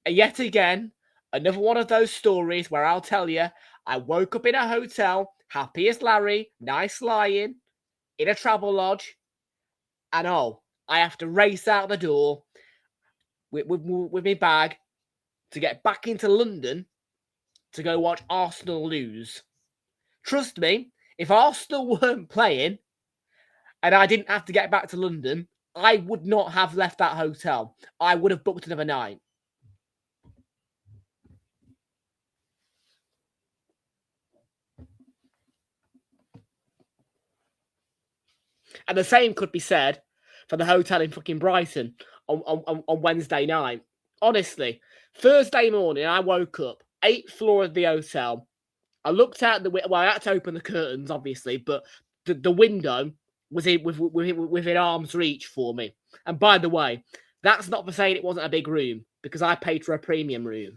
And yet again, another one of those stories where I'll tell you, I woke up in a hotel, happy as Larry, nice lying, in a travel lodge, and oh, I have to race out the door with my bag to get back into London to go watch Arsenal lose. Trust me, if Arsenal weren't playing and I didn't have to get back to London, I would not have left that hotel. I would have booked another night. And the same could be said for the hotel in fucking Brighton on Wednesday night. Honestly, Thursday morning, I woke up, 8th floor of the hotel. I looked out the window. Well, I had to open the curtains, obviously, but the window was within arm's reach for me. And by the way, that's not for saying it wasn't a big room, because I paid for a premium room.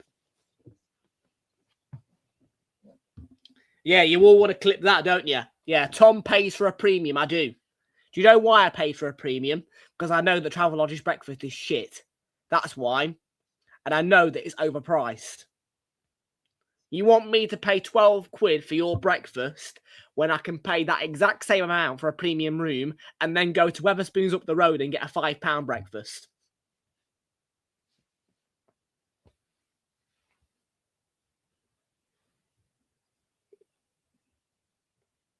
Yeah, you all want to clip that, don't you? Yeah, Tom pays for a premium, I do. Do you know why I paid for a premium? Because I know that Travelodge's breakfast is shit. That's why. And I know that it's overpriced. You want me to pay 12 quid for your breakfast when I can pay that exact same amount for a premium room and then go to Wetherspoons up the road and get a £5 breakfast?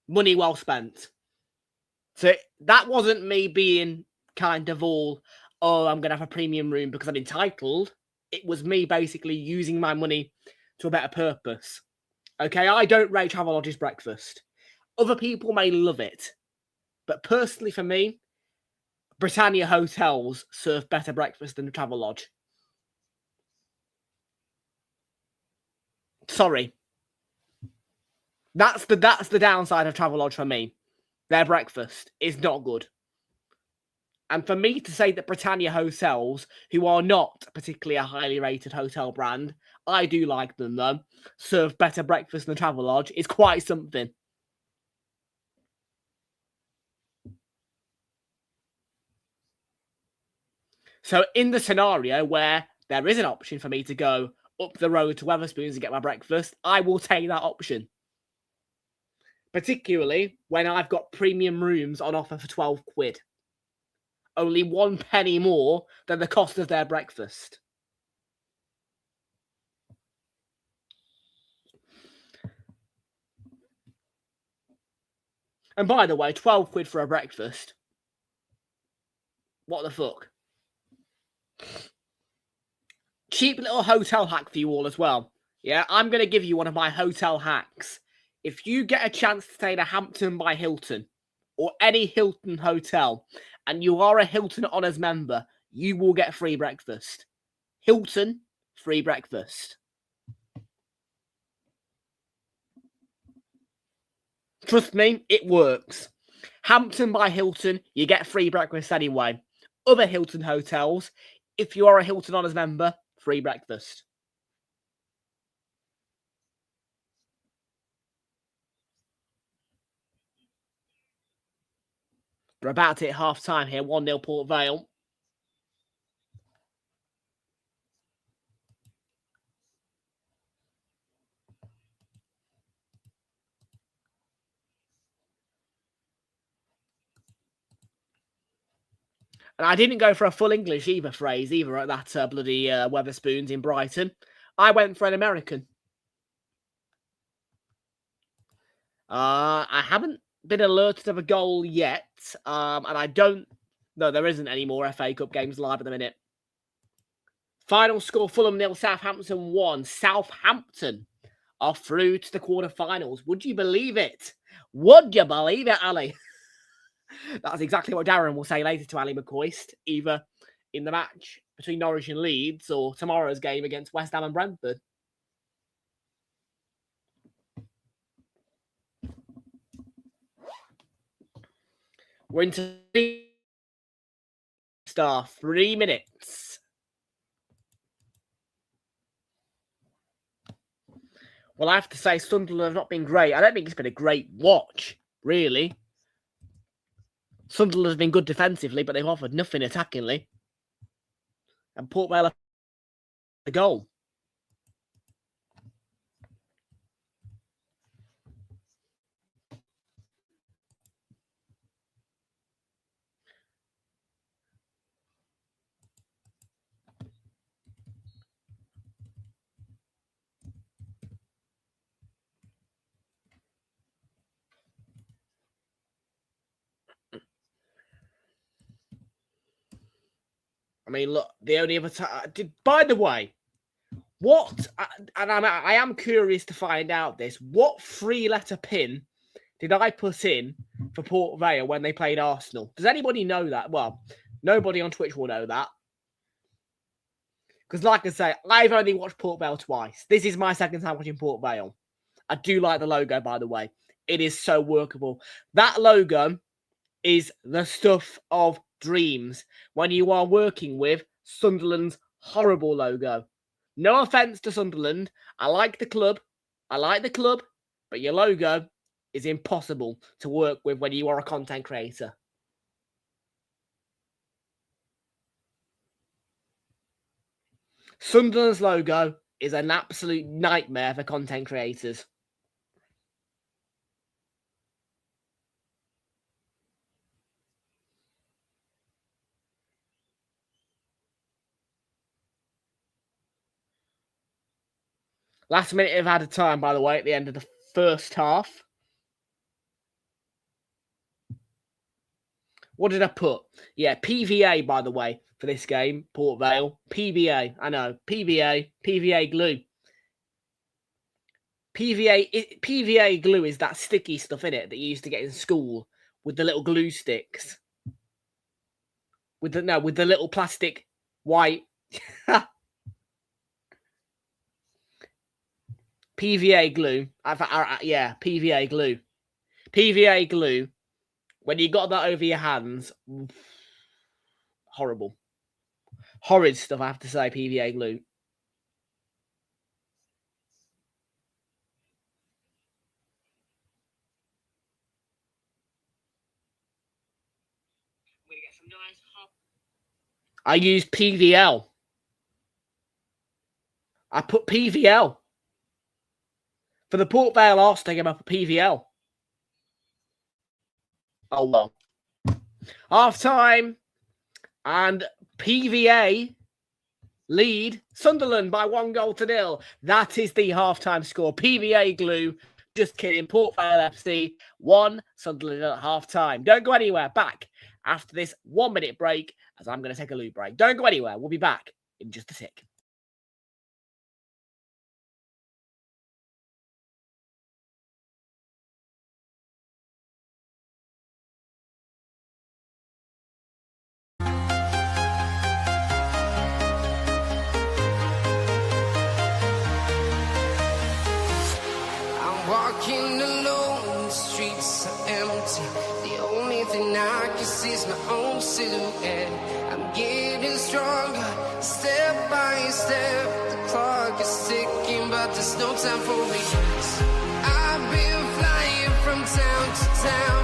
Money well spent. So that wasn't me being kind of all, oh, I'm going to have a premium room because I'm entitled. It was me basically using my money to a better purpose. Okay, I don't rate Travelodge's breakfast. Other people may love it. But personally for me, Britannia hotels serve better breakfast than Travelodge. Sorry. That's the downside of Travelodge for me. Their breakfast is not good. And for me to say that Britannia hotels, who are not particularly a highly rated hotel brand, I do like them though, serve better breakfast than Travelodge is quite something. So in the scenario where there is an option for me to go up the road to Wetherspoons and get my breakfast, I will take that option. Particularly when I've got premium rooms on offer for 12 quid. Only 1 penny more than the cost of their breakfast. And by the way, 12 quid for a breakfast. What the fuck? Cheap little hotel hack for you all as well. Yeah, I'm going to give you one of my hotel hacks. If you get a chance to stay in a Hampton by Hilton or any Hilton hotel and you are a Hilton Honours member, you will get free breakfast. Hilton, free breakfast. Trust me, it works. Hampton by Hilton, you get free breakfast anyway. Other Hilton hotels, if you are a Hilton Honours member, free breakfast. We're about to hit half time here, 1-0 Port Vale. And I didn't go for a full English phrase either at that bloody Wetherspoons in Brighton. I went for an American. I haven't been alerted of a goal yet. And I don't... No, there isn't any more FA Cup games live at the minute. Final score, Fulham 0, Southampton 1. Southampton are through to the quarterfinals. Would you believe it? Would you believe it, Ali? That's exactly what Darren will say later to Ali McCoist, either in the match between Norwich and Leeds or tomorrow's game against West Ham and Brentford. We're into 3 minutes. Well, I have to say, Sunderland have not been great. I don't think it's been a great watch, really. Sunderland has been good defensively, but they've offered nothing attackingly. And Port Vale the goal. I mean, look, the only other time... By the way, what... And I am curious to find out this. What 3-letter pin did I put in for Port Vale when they played Arsenal? Does anybody know that? Well, nobody on Twitch will know that. Because like I say, I've only watched Port Vale twice. This is my second time watching Port Vale. I do like the logo, by the way. It is so workable. That logo is the stuff of dreams when you are working with Sunderland's horrible logo. No offense to Sunderland. I like the club. But your logo is impossible to work with when you are a content creator. Sunderland's logo is an absolute nightmare for content creators. Last minute of added time, by the way, at the end of the first half. What did I put? Yeah, PVA, by the way, for this game, Port Vale. PVA, I know. PVA glue. PVA glue is that sticky stuff in it that you used to get in school with the little glue sticks. With the little plastic white... PVA glue. Yeah, PVA glue. PVA glue. When you got that over your hands, horrible. Horrid stuff, I have to say, PVA glue. I used PVL. I put PVL. For the Port Vale Arsenal game, I put PVL. Oh, well. Half-time. And PVA lead Sunderland by 1-0. That is the half-time score. PVA glue. Just kidding. Port Vale FC 1, Sunderland at half-time. Don't go anywhere. Back after this 1-minute break, as I'm going to take a loo break. Don't go anywhere. We'll be back in just a tick. Walking alone, the streets are empty. The only thing I can see is my own silhouette. I'm getting stronger, step by step. The clock is ticking, but there's no time for regrets. I've been flying from town to town,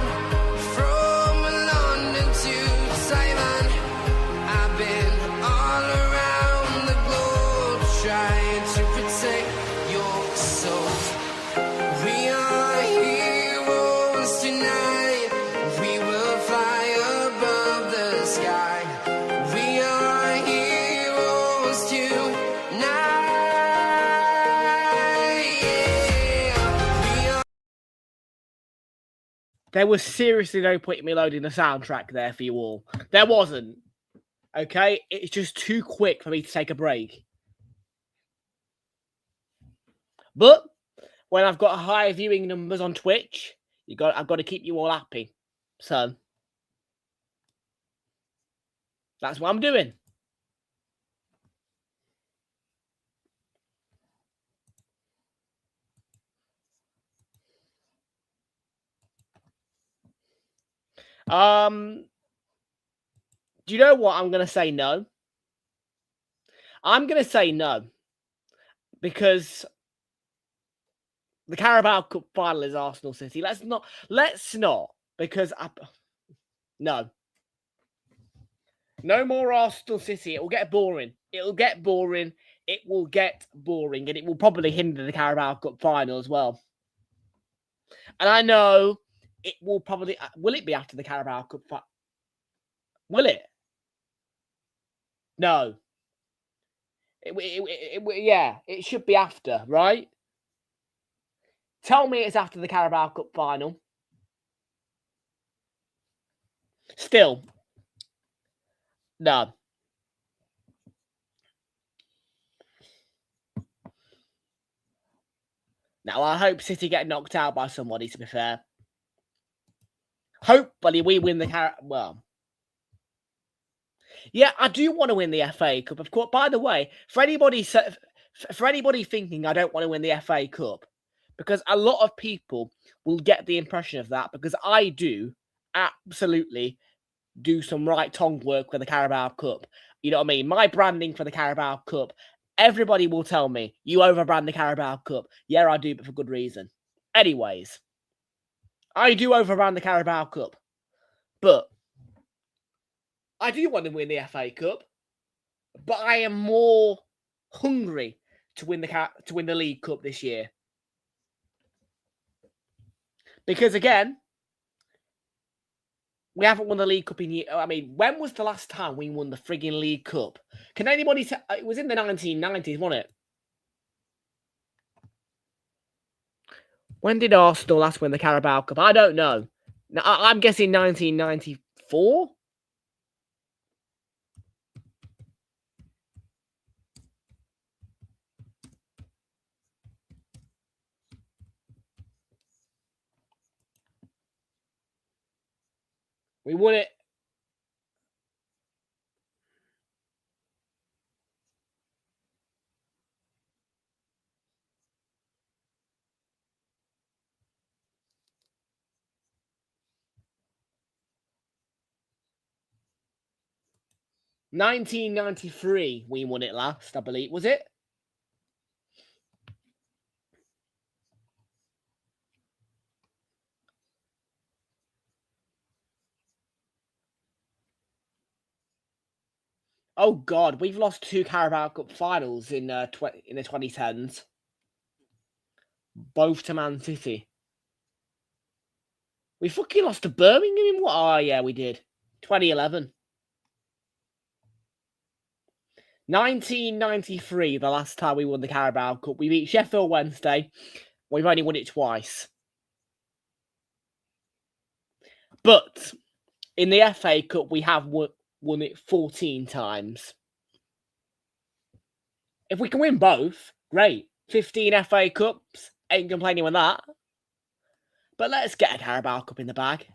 from London to Taiwan. I've been all around the globe, trying to protect your soul. We are heroes tonight. We will fly above the sky. There was seriously no point in me loading the soundtrack there for you all. There wasn't. Okay? It's just too quick for me to take a break. But when I've got high viewing numbers on Twitch, I've got to keep you all happy. So that's what I'm doing. Do you know what? I'm going to say no. I'm going to say no. Because the Carabao Cup final is Arsenal City. Let's not. Because no. No more Arsenal City. It will get boring. And it will probably hinder the Carabao Cup final as well. And I know it will probably... Will it be after the Carabao Cup final? Will it? No. It should be after, right? Tell me it's after the Carabao Cup final. Still. No. Now, I hope City get knocked out by somebody, to be fair. Hopefully, we win the well. Yeah, I do want to win the FA Cup. Of course, by the way, for anybody thinking I don't want to win the FA Cup, because a lot of people will get the impression of that, because I do absolutely do some right tongue work for the Carabao Cup. You know what I mean? My branding for the Carabao Cup, everybody will tell me, you overbrand the Carabao Cup. Yeah, I do, but for good reason. Anyways, I do overbrand the Carabao Cup, but I do want to win the FA Cup, but I am more hungry to win the League Cup this year. Because again, we haven't won the League Cup in years. I mean, when was the last time we won the frigging League Cup? Can anybody say? It was in the 1990s, wasn't it? When did Arsenal last win the Carabao Cup? I don't know. Now, I'm guessing 1994. We won it. (1993) we won it last, I believe. Was it? Oh God, we've lost 2 Carabao Cup finals in the 2010s, both to Man City. We fucking lost to Birmingham in what? Oh yeah, we did. 2011. 1993, the last time we won the Carabao Cup. We beat Sheffield Wednesday. We've only won it twice. But in the FA Cup, we have won it 14 times. If we can win both, great. 15 FA Cups, ain't complaining with that. But let's get a Carabao Cup in the bag.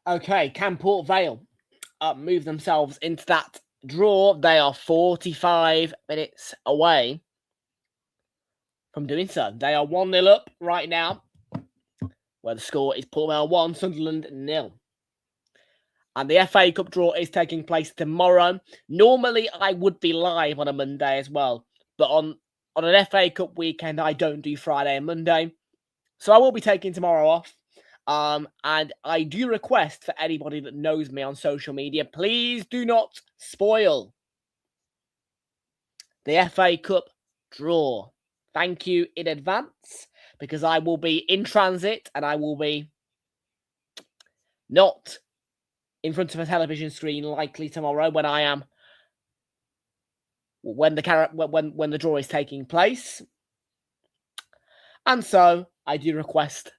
Okay, can Port Vale move themselves into that draw? They are 45 minutes away from doing so. They are 1-0 up right now, where the score is Port Vale 1, Sunderland 0. And the FA Cup draw is taking place tomorrow. Normally, I would be live on a Monday as well, but on an FA Cup weekend, I don't do Friday and Monday. So I will be taking tomorrow off. And I do request for anybody that knows me on social media, please do not spoil the FA Cup draw. thank you in advance, because I will be in transit and I will be not in front of a television screen likely tomorrow when the draw is taking place. And so I do request,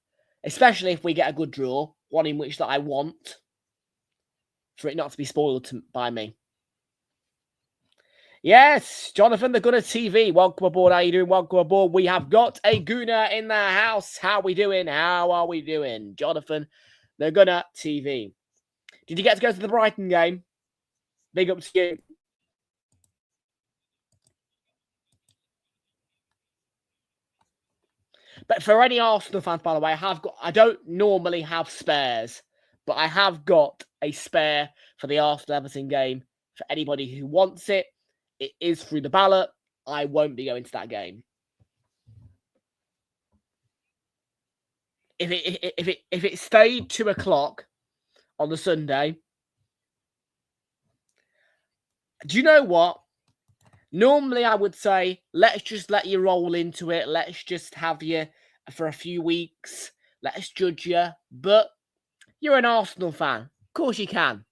especially if we get a good draw, one in which that I want, for it not to be spoiled by me. Yes, Jonathan the Gunner TV. Welcome aboard. How are you doing? Welcome aboard. We have got a Gunner in the house. How are we doing? How are we doing? Jonathan the Gunner TV. Did you get to go to the Brighton game? Big up to you. But for any Arsenal fans, by the way, I don't normally have spares, but I have got a spare for the Arsenal-Everton game for anybody who wants it. It is through the ballot. I won't be going to that game. If it stayed 2 o'clock on the Sunday, do you know what? Normally, I would say, let's just let you roll into it. Let's just have you for a few weeks. Let's judge you. But you're an Arsenal fan. Of course you can.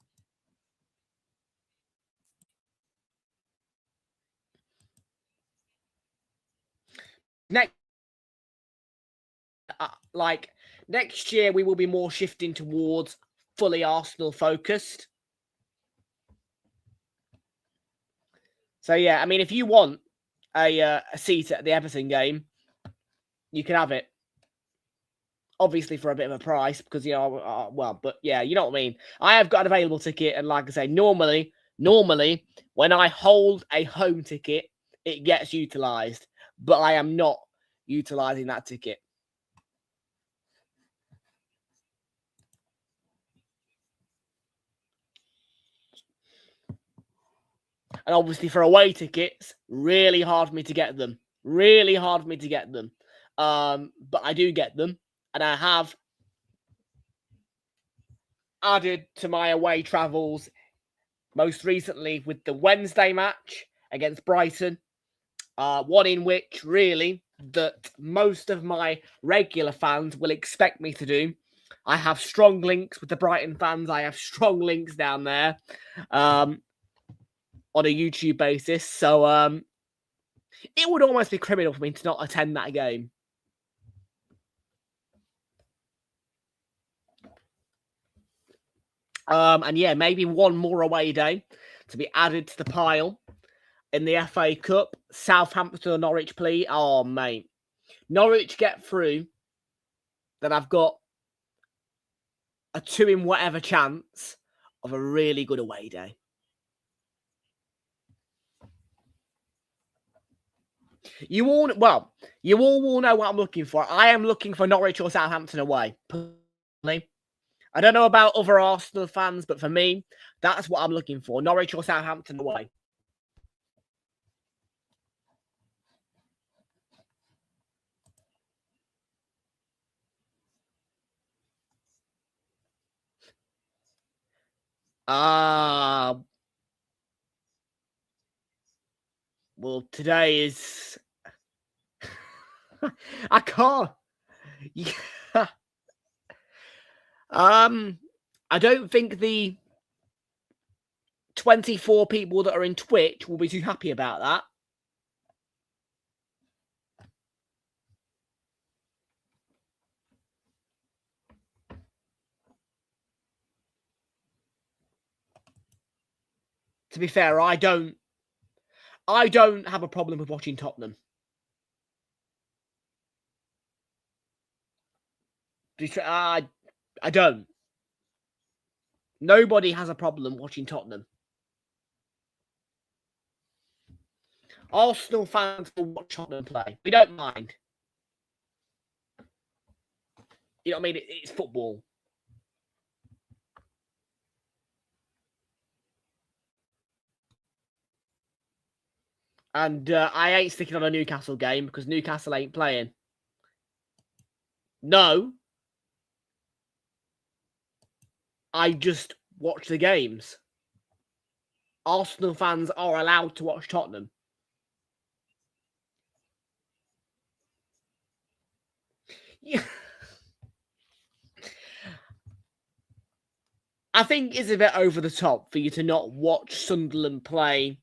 Next year, we will be more shifting towards fully Arsenal focused. So, yeah, I mean, if you want a seat at the Everton game, you can have it. Obviously for a bit of a price, because, but yeah, you know what I mean. I have got an available ticket, and like I say, normally, when I hold a home ticket, it gets utilised. But I am not utilising that ticket. And obviously for away tickets, really hard for me to get them. But I do get them. And I have added to my away travels, most recently with the Wednesday match against Brighton. One in which, really, that most of my regular fans will expect me to do. I have strong links with the Brighton fans. I have strong links down there on a YouTube basis. So it would almost be criminal for me to not attend that game. And yeah, maybe one more away day to be added to the pile in the FA Cup. Southampton or Norwich, please. Oh, mate. Norwich get through, then I've got a 2 in whatever chance of a really good away day. You all will know what I'm looking for. I am looking for Norwich or Southampton away. I don't know about other Arsenal fans, but for me, that's what I'm looking for. Norwich or Southampton away. Well, today is... I can't... Yeah. I don't think the 24 people that are in Twitch will be too happy about that. To be fair, I don't have a problem with watching Tottenham. I don't. Nobody has a problem watching Tottenham. Arsenal fans will watch Tottenham play. We don't mind. You know what I mean? It's football. And I ain't sticking on a Newcastle game because Newcastle ain't playing. No. I just watch the games. Arsenal fans are allowed to watch Tottenham. Yeah. I think it's a bit over the top for you to not watch Sunderland play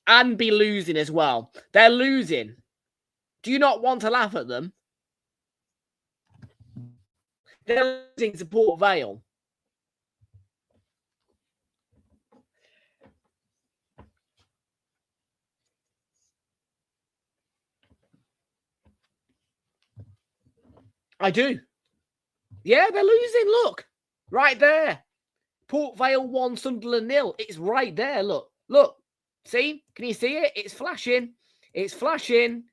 and be losing as well. They're losing. Do you not want to laugh at them? They're losing to Port Vale. I do. Yeah, they're losing. Look. Right there. Port Vale 1, Sunderland 0. It's right there. Look. Look. See? Can you see it? It's flashing. It's flashing.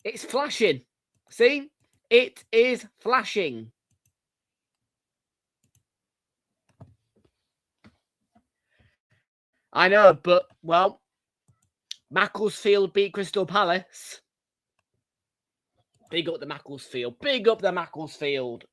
It's flashing. See? It is flashing. I know, but, well, Macclesfield beat Crystal Palace. Big up the Macclesfield. Big up the Macclesfield.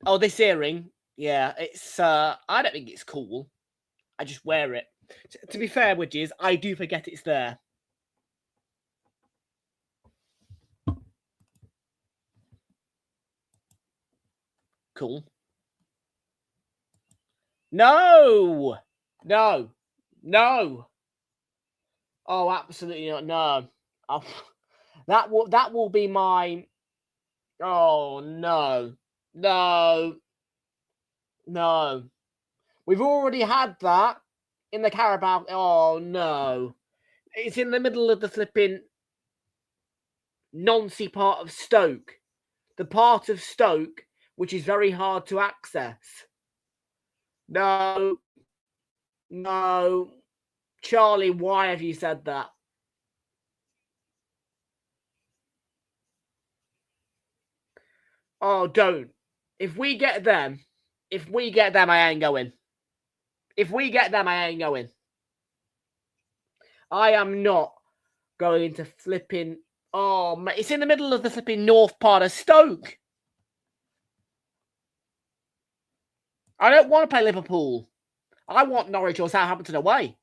Oh, this earring. Yeah, it's, I don't think it's cool. I just wear it. To be fair, Widges, I do forget it's there. Cool. No! No! No! Oh, absolutely not. No. Oh, that will be my... Oh, no. No. No. We've already had that in the Carabao. Oh, no. It's in the middle of the flipping noncy part of Stoke. The part of Stoke which is very hard to access. No. No. Charlie, why have you said that? Oh, don't. If we get them, I ain't going. If we get them, I ain't going. I am not going to flipping... Oh, it's in the middle of the flipping north part of Stoke. I don't want to play Liverpool. I want Norwich or Southampton away.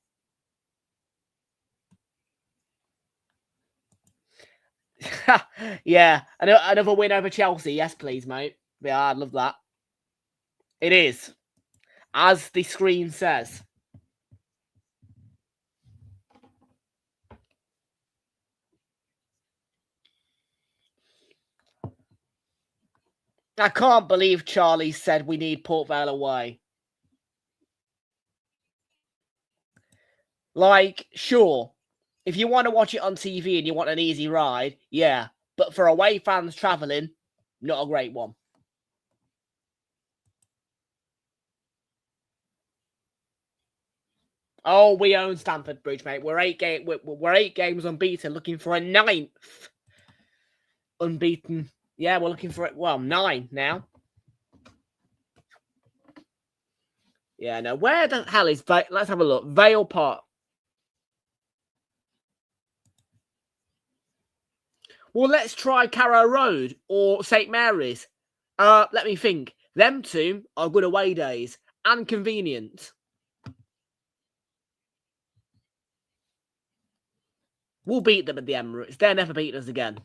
Yeah, another win over Chelsea. Yes, please, mate. Yeah, I'd love that. It is. As the screen says. I can't believe Charlie said we need Port Vale away. Like, sure, if you want to watch it on TV and you want an easy ride, yeah. But for away fans travelling, not a great one. Oh, we own Stamford Bridge, mate. We're 8 games unbeaten, looking for a 9th unbeaten. Yeah, we're looking for it. Well, 9 now. Yeah, no. Where the hell is Vale? Let's have a look. Vale Park. Well, let's try Carrow Road or St Mary's. Let me think. Them two are good away days and convenient. We'll beat them at the Emirates. They're never beating us again.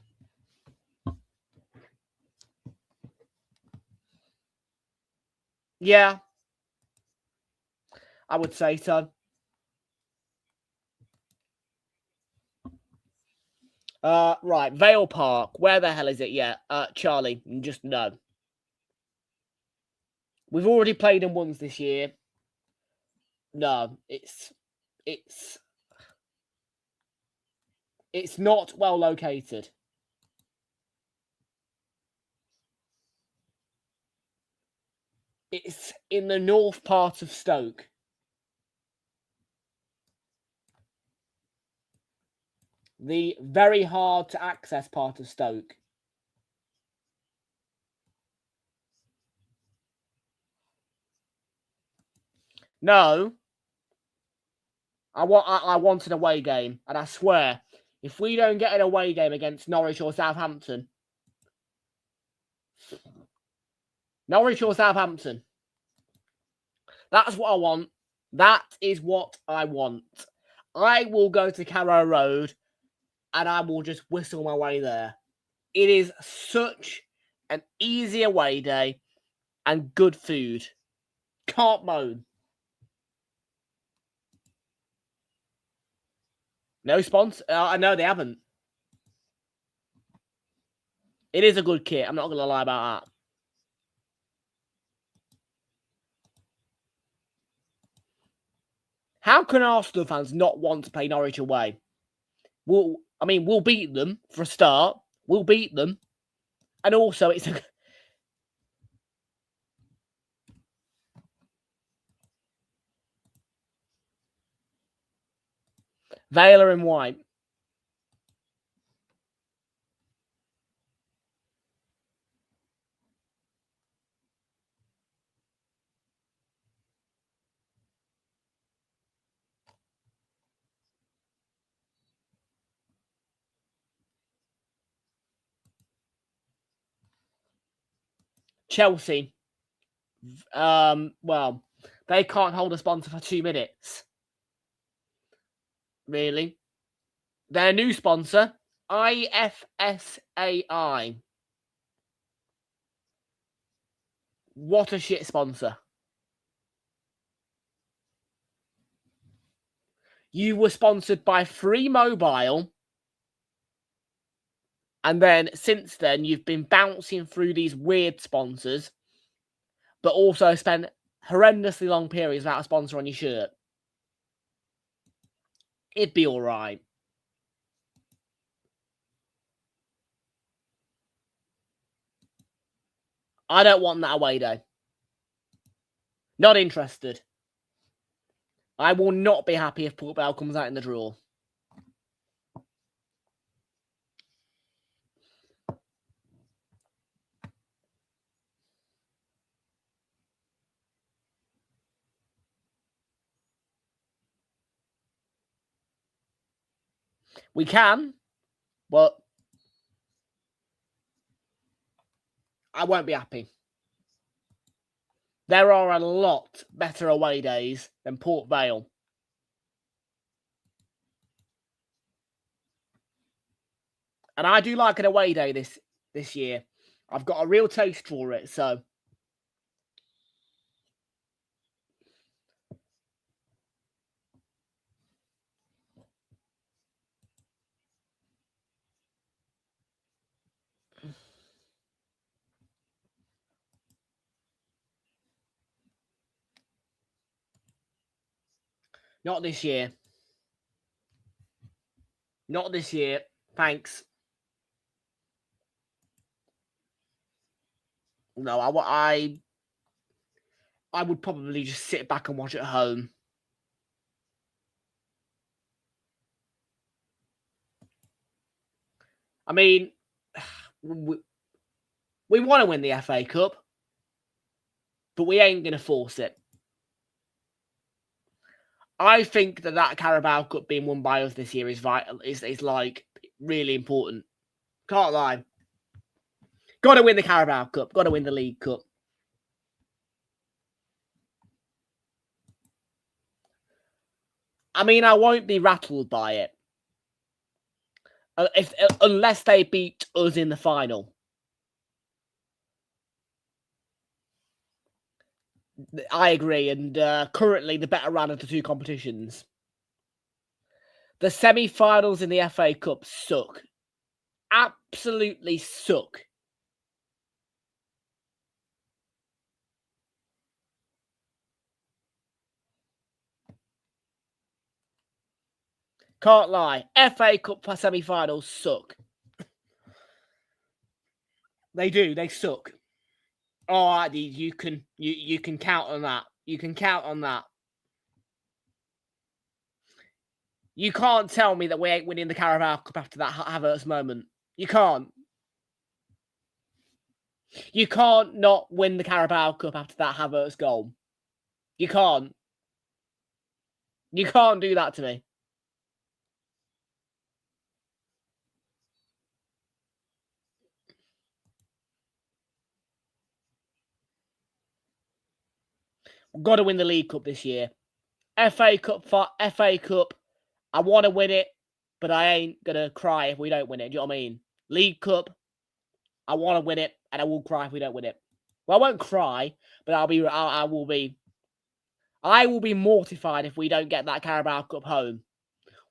Yeah. I would say so. Right. Vale Park. Where the hell is it? Yeah. Charlie, just no. We've already played them once this year. No, it's not well located. It's in the north part of Stoke. The very hard to access part of Stoke. No. I want an away game, and I swear, if we don't get an away game against Norwich or Southampton, Norwich or Southampton. That's what I want. That is what I want. I will go to Carrow Road and I will just whistle my way there. It is such an easy away day and good food. Can't moan. No sponsor. I know they haven't. It is a good kit. I'm not going to lie about that. How can Arsenal fans not want to play Norwich away? We'll beat them for a start. We'll beat them. And also, it's a... Vale are in white. Chelsea. Well, they can't hold a sponsor for 2 minutes. Really? Their new sponsor, IFSAI. What a shit sponsor. You were sponsored by Free Mobile. And then, since then, you've been bouncing through these weird sponsors. But also spent horrendously long periods without a sponsor on your shirt. It'd be all right. I don't want that away day. Not interested. I will not be happy if Port Vale comes out in the draw. We can, but I won't be happy. There are a lot better away days than Port Vale. And I do like an away day this year. I've got a real taste for it, so... Not this year. Not this year. Thanks. No, I would probably just sit back and watch at home. I mean, we want to win the FA Cup, but we ain't going to force it. I think that Carabao Cup being won by us this year is vital. Is like really important. Can't lie. Got to win the Carabao Cup. Got to win the League Cup. I mean, I won't be rattled by it. Unless they beat us in the final. I agree, and currently the better run of the two competitions. The semi-finals in the FA Cup suck. Absolutely suck. Can't lie. FA Cup semi-finals suck. They do. They suck. Oh, you can count on that. You can count on that. You can't tell me that we ain't winning the Carabao Cup after that Havertz moment. You can't. You can't not win the Carabao Cup after that Havertz goal. You can't. You can't do that to me. Got to win the League Cup this year. FA Cup. I want to win it, but I ain't going to cry if we don't win it. Do you know what I mean? League Cup. I want to win it, and I will cry if we don't win it. Well, I won't cry, but I will be mortified if we don't get that Carabao Cup home.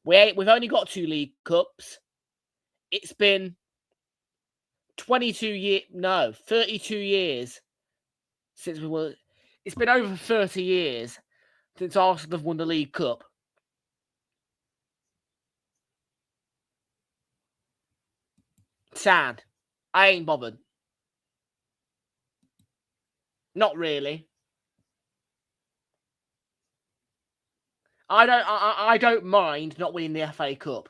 We've only got 2 League Cups. It's been 32 years since we were. It's been over 30 years since Arsenal have won the League Cup. Sad. I ain't bothered. Not really. I don't mind not winning the FA Cup.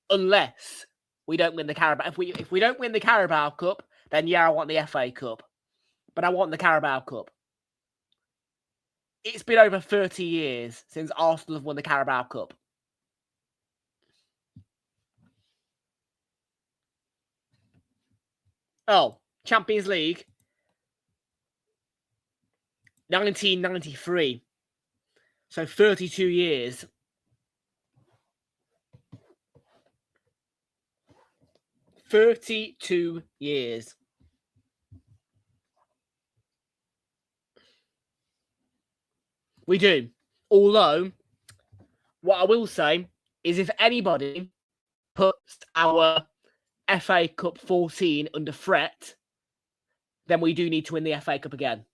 Unless we don't win the Carabao. If we don't win the Carabao Cup, then yeah, I want the FA Cup. But I want the Carabao Cup. It's been over 30 years since Arsenal have won the Carabao Cup. Oh, Champions League. 1993. So 32 years. $32 years. We do. Although, what I will say is if anybody puts our FA Cup 14 under threat, then we do need to win the FA Cup again.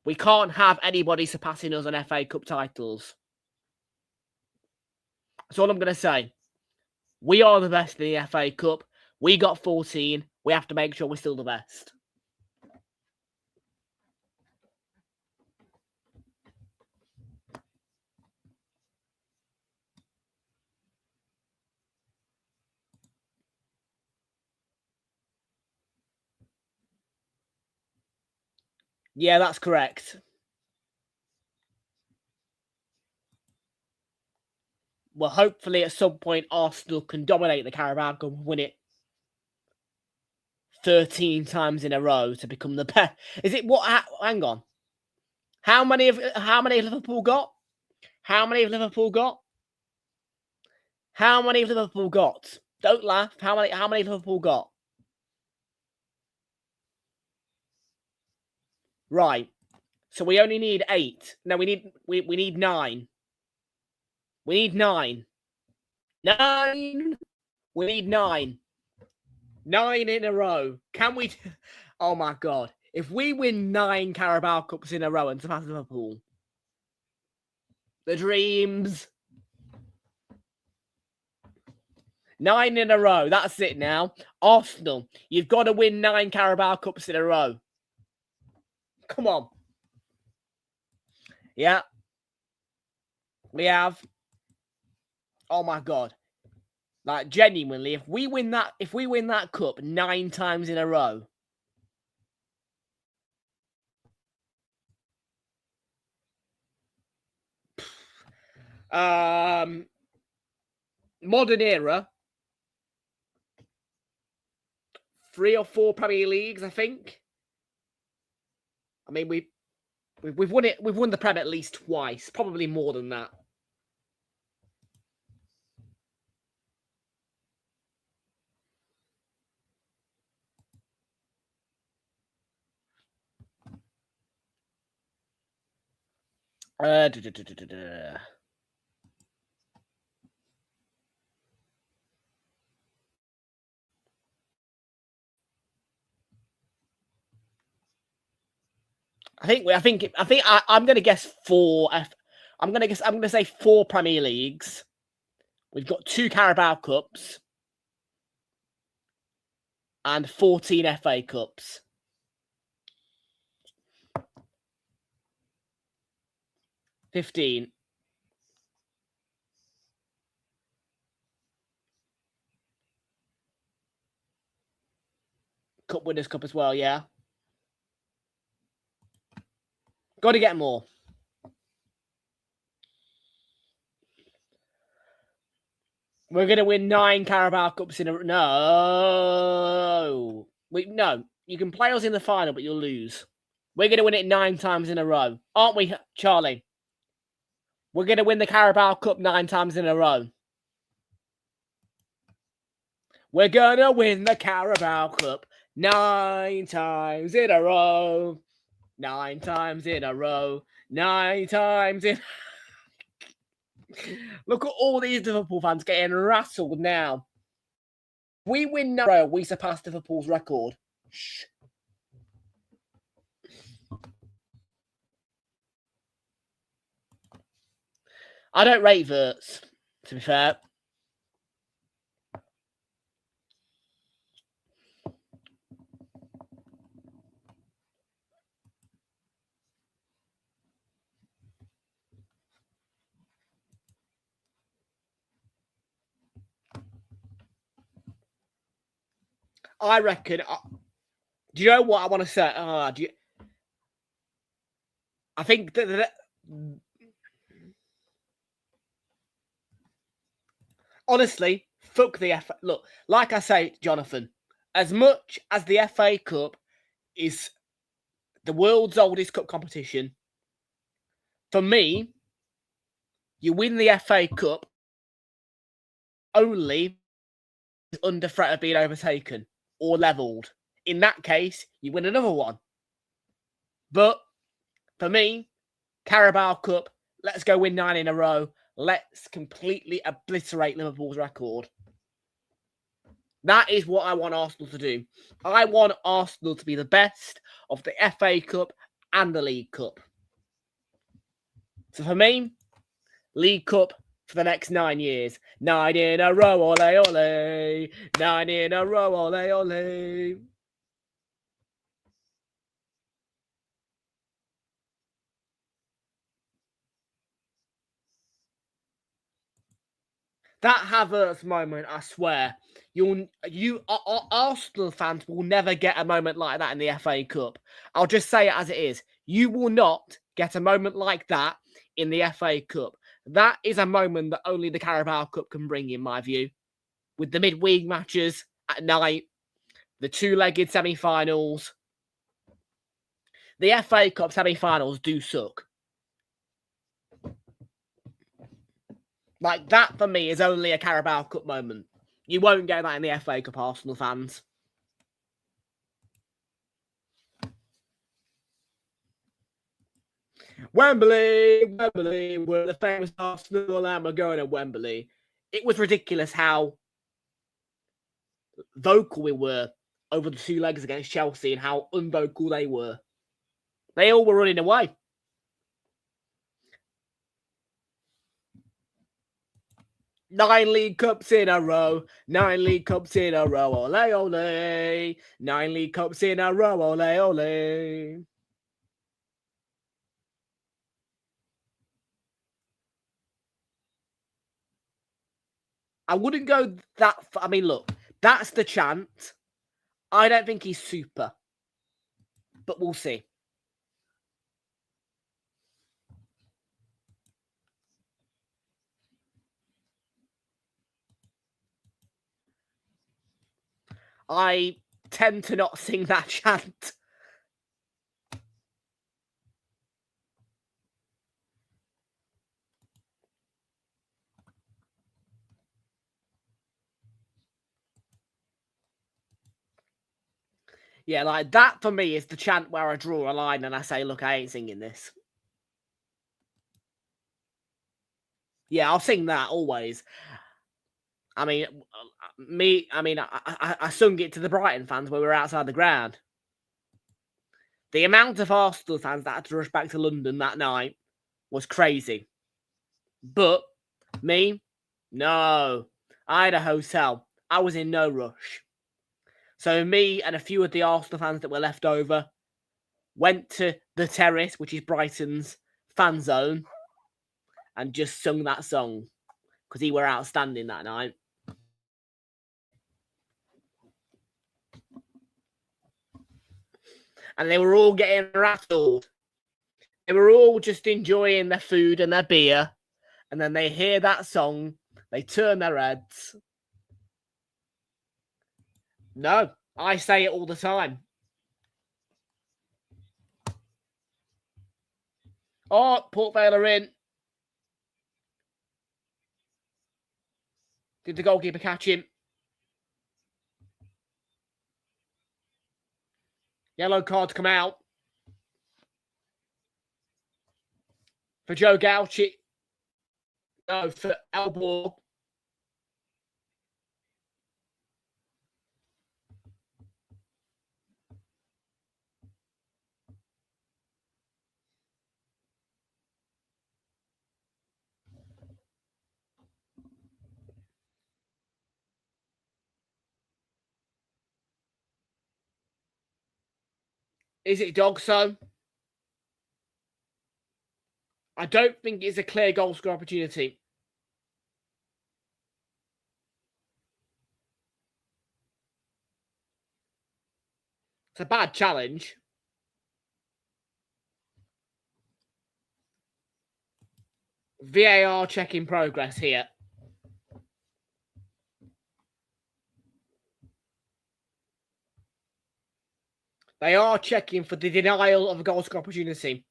We can't have anybody surpassing us on FA Cup titles. That's all I'm going to say. We are the best in the FA Cup. We got 14. We have to make sure we're still the best. Yeah, that's correct. Well, hopefully at some point Arsenal can dominate the Carabao Cup and win it 13 times in a row to become the best. Is it what? Hang on. How many have Liverpool got? How many have Liverpool got? How many have Liverpool got? Don't laugh. How many have Liverpool got? Right. So we only need 8. No, we need 9. We need 9. 9. We need 9. 9 in a row. Can we? Oh my God. If we win 9 Carabao Cups in a row and surpass Liverpool, the dreams. 9 in a row. That's it now. Arsenal, you've got to win 9 Carabao Cups in a row. Come on. Yeah. We have. Oh my God. Like genuinely, if we win that cup 9 times in a row. Modern era. 3 or 4 Premier Leagues, I think. I mean, we've won it. We've won the Prem at least twice, probably more than that. I'm going to guess 4. I'm going to say 4 Premier Leagues. We've got 2 Carabao Cups and 14 FA Cups. 15. Cup Winners' Cup as well, yeah. Got to get more. We're going to win 9 Carabao Cups in a... No. No. You can play us in the final, but you'll lose. We're going to win it 9 times in a row. Aren't we, Charlie? We're going to win the Carabao Cup 9 times in a row. We're going to win the Carabao Cup 9 times in a row. 9 times in a row. 9 times in... Look at all these Liverpool fans getting rattled now. If we win 9 in a row, we surpass Liverpool's record. Shh. I don't rate Verts, to be fair. I reckon... do you know what I want to say? I think that... Honestly, fuck the FA. Look, like I say, Jonathan, as much as the FA Cup is the world's oldest cup competition, for me, you win the FA Cup only under threat of being overtaken or levelled. In that case, you win another one. But for me, Carabao Cup, let's go win 9 in a row. Let's completely obliterate Liverpool's record. That is what I want Arsenal to do. I want Arsenal to be the best of the FA Cup and the League Cup. So for me, League Cup for the next 9 years. 9 in a row, ole, ole. 9 in a row, ole, ole. That Havertz moment, I swear, Arsenal fans will never get a moment like that in the FA Cup. I'll just say it as it is. You will not get a moment like that in the FA Cup. That is a moment that only the Carabao Cup can bring, in my view. With the midweek matches at night, the 2-legged semi-finals. The FA Cup semi-finals do suck. Like, that, for me, is only a Carabao Cup moment. You won't get that in the FA Cup, Arsenal fans. Wembley, Wembley, we're the famous Arsenal and we're going to Wembley. It was ridiculous how vocal we were over the 2 legs against Chelsea and how unvocal they were. They all were running away. Nine League Cups in a row. 9 League Cups in a row. Ole, ole. 9 League Cups in a row. Ole, ole. I wouldn't go that far. I mean, look, that's the chant. I don't think he's super. But we'll see. I tend to not sing that chant. Yeah, like that for me is the chant where I draw a line and I say, look, I ain't singing this. Yeah, I'll sing that always. I mean, I sung it to the Brighton fans when we were outside the ground. The amount of Arsenal fans that had to rush back to London that night was crazy. But me, no. I had a hotel. I was in no rush. So me and a few of the Arsenal fans that were left over went to the terrace, which is Brighton's fan zone, and just sung that song because he were outstanding that night. And they were all getting rattled. They were all just enjoying their food and their beer. And then they hear that song. They turn their heads. No, I say it all the time. Oh, Port Vale are in. Did the goalkeeper catch him? Yellow card to come out for Joe Gauchi. No, for Elborg. Is it Dogso? I don't think it's a clear goal score opportunity. It's a bad challenge. VAR check in progress here. They are checking for the denial of a goal score opportunity.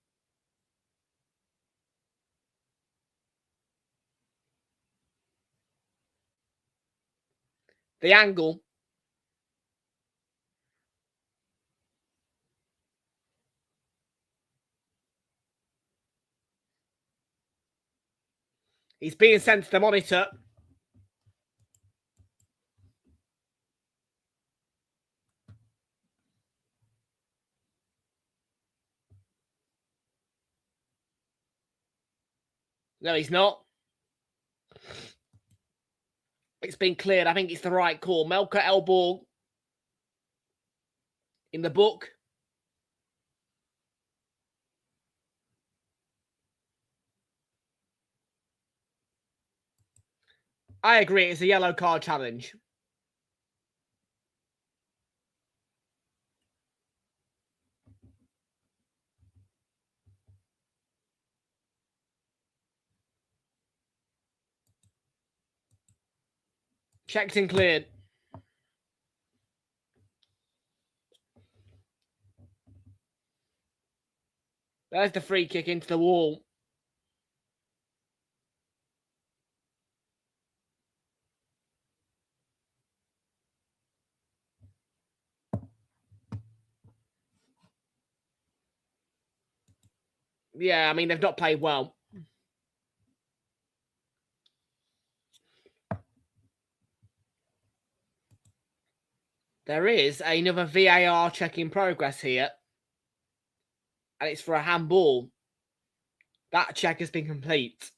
The angle. He's being sent to the monitor. No, he's not. It's been cleared. I think it's the right call. Melker Elborg in the book. I agree. It's a yellow card challenge. Checked and cleared. There's the free kick into the wall. Yeah, I mean, they've not played well. There is another VAR check in progress here. And it's for a handball. That check has been complete.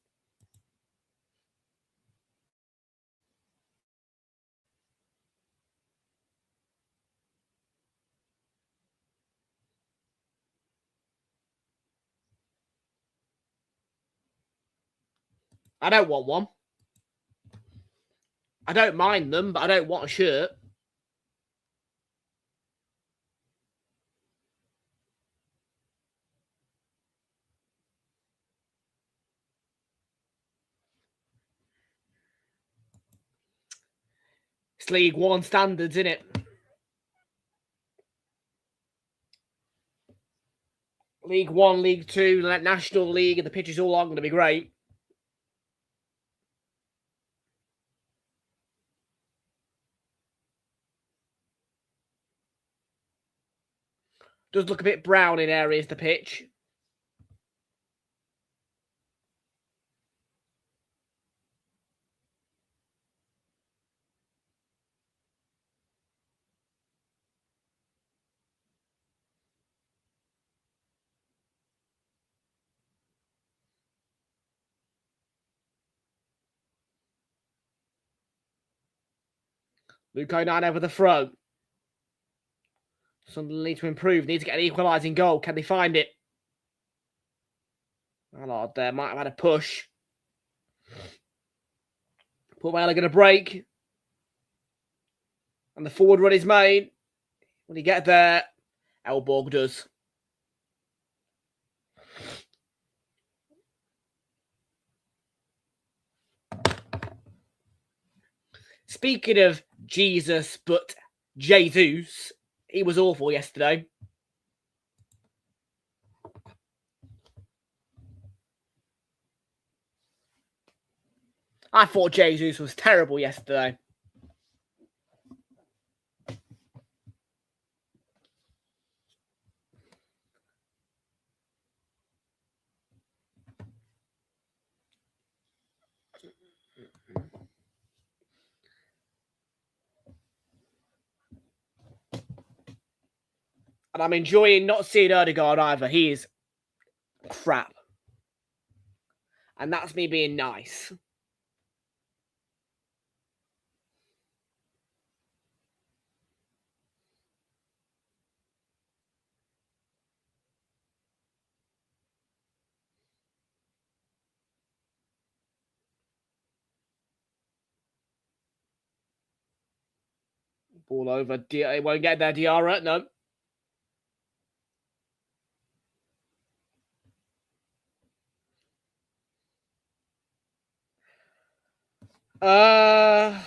I don't want one. I don't mind them, but I don't want a shirt. It's League One standards, isn't it? League One, League Two, National League, and the pitch is all on going to be great. Does look a bit brown in areas, the pitch. Luko 9 over the throw. Sunderland need to improve. Need to get an equalising goal. Can they find it? Allard there might have had a push. Port Vale are going to break. And the forward run is made. When he get there, Elborg does. Speaking of Jesus, but Jesus, he was awful yesterday. I thought Jesus was terrible yesterday. And I'm enjoying not seeing Odegaard either. He is crap. And that's me being nice. Ball over. It won't get there, Diarra. No. I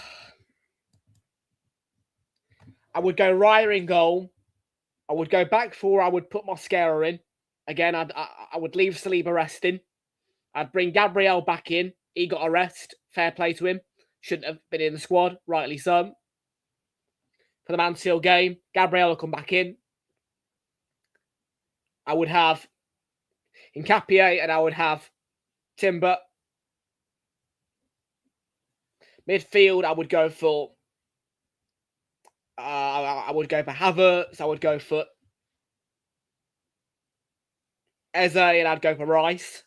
would go Raya in goal. I would go back four. I would put Mosquera in. Again, I would leave Saliba resting. I'd bring Gabriel back in. He got a rest. Fair play to him. Shouldn't have been in the squad. Rightly so. For the Mansfield game, Gabriel will come back in. I would have Nkapie and I would have Timber. Midfield, I would go for Havertz. I would go for Eze and I'd go for Rice.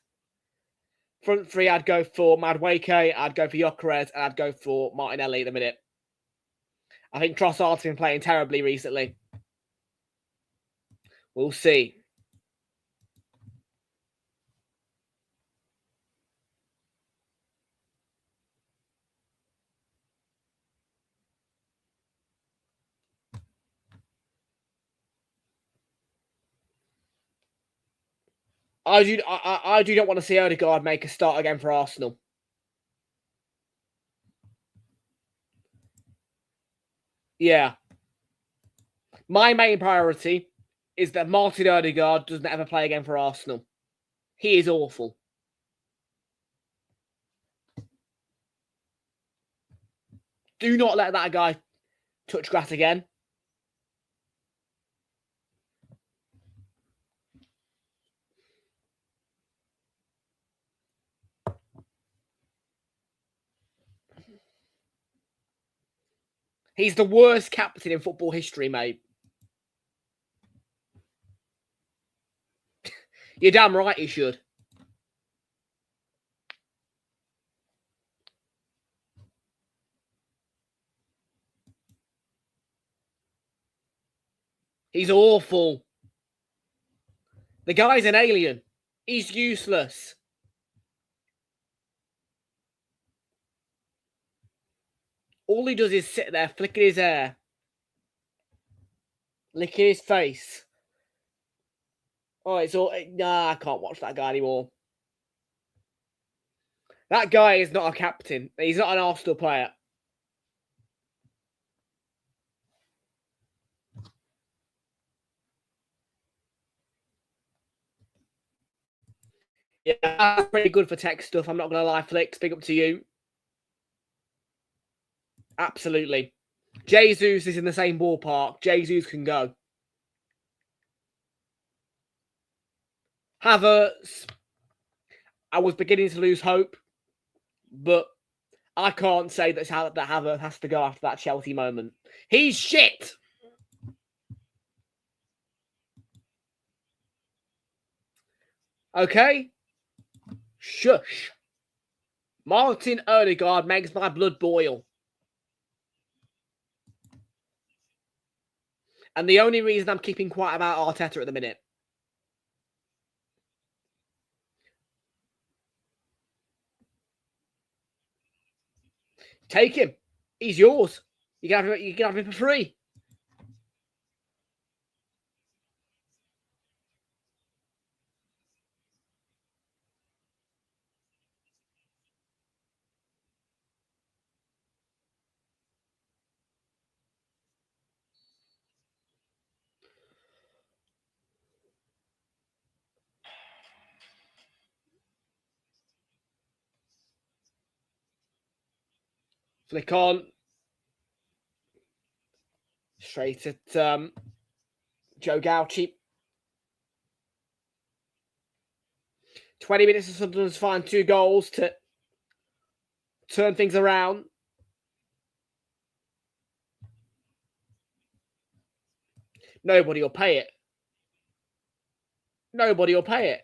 Front three, I'd go for Madueke, I'd go for Gyökeres, and I'd go for Martinelli at the minute. I think Trossard's been playing terribly recently. We'll see. I do not want to see Odegaard make a start again for Arsenal. Yeah. My main priority is that Martin Odegaard doesn't ever play again for Arsenal. He is awful. Do not let that guy touch grass again. He's the worst captain in football history, mate. You're damn right he should. He's awful. The guy's an alien. He's useless. All he does is sit there flicking his hair. Licking his face. Oh, it's all... Nah, I can't watch that guy anymore. That guy is not a captain. He's not an Arsenal player. Yeah, that's pretty good for tech stuff. I'm not going to lie, Flicks. Big up to you. Absolutely. Jesus is in the same ballpark. Jesus can go. Havertz. I was beginning to lose hope, but I can't say that Havertz has to go after that Chelsea moment. He's shit. Okay? Shush. Martin Odegaard makes my blood boil. And the only reason I'm keeping quiet about Arteta at the minute. Take him. He's yours. You can have him for free. Flick on. Straight at Joe Gauchi. 20 minutes of Sunderland's find 2 goals to turn things around. Nobody will pay it. Nobody will pay it.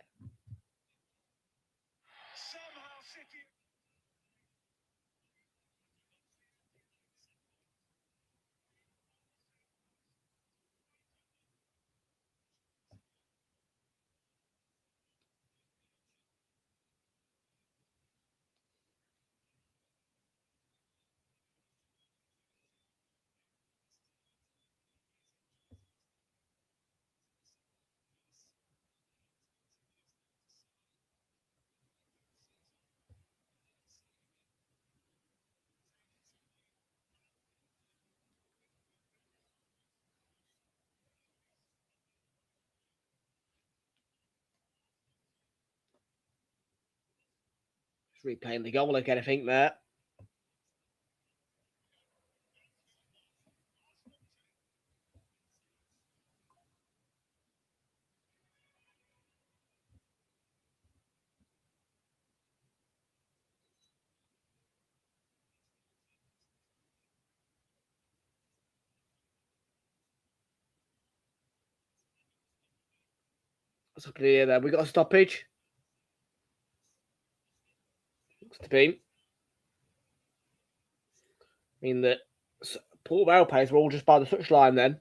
Just replaying the goal again, I think, there. What's happening here then? We got a stoppage. Looks to be. I mean, the Port Vale players were all just by the touchline then.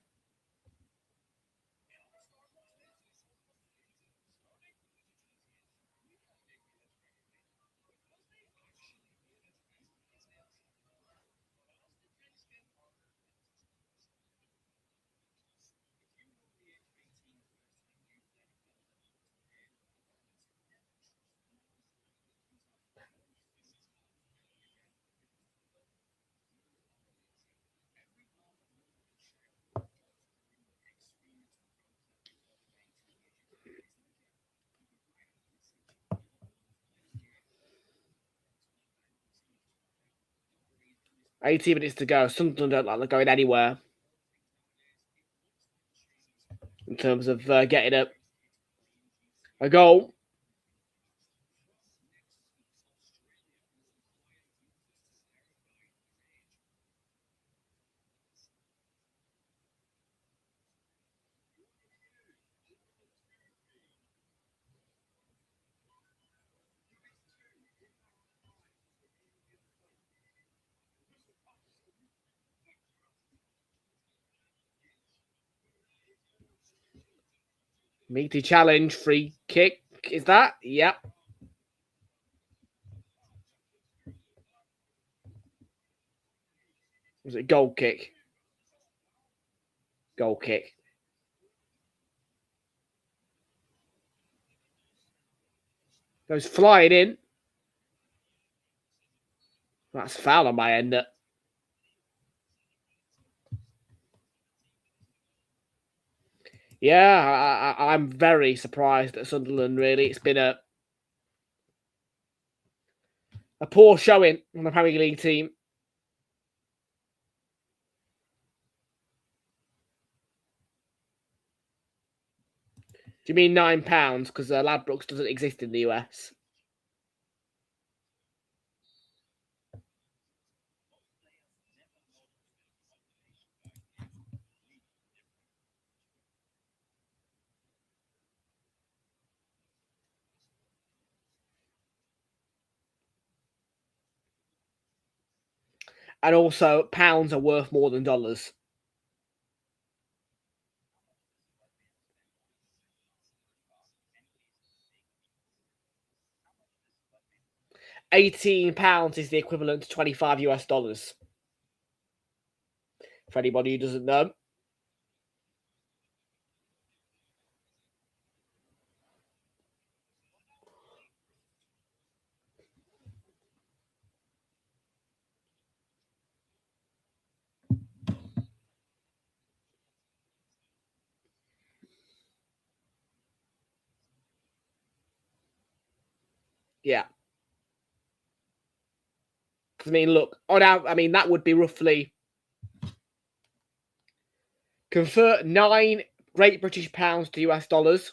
$18 minutes to go. Sunderland don't like going anywhere in terms of getting a goal. Meaty challenge, free kick. Is that? Yep. Was it goal kick? Goal kick. Goes flying in. That's foul on my end. Yeah, I'm very surprised at Sunderland, really. It's been a poor showing on the Premier League team. Do you mean £9? Because Ladbrokes doesn't exist in the US. And also, pounds are worth more than dollars. £18 is the equivalent to 25 US dollars. For anybody who doesn't know. Yeah. I mean, look, that would be roughly convert 9 Great British pounds to US dollars.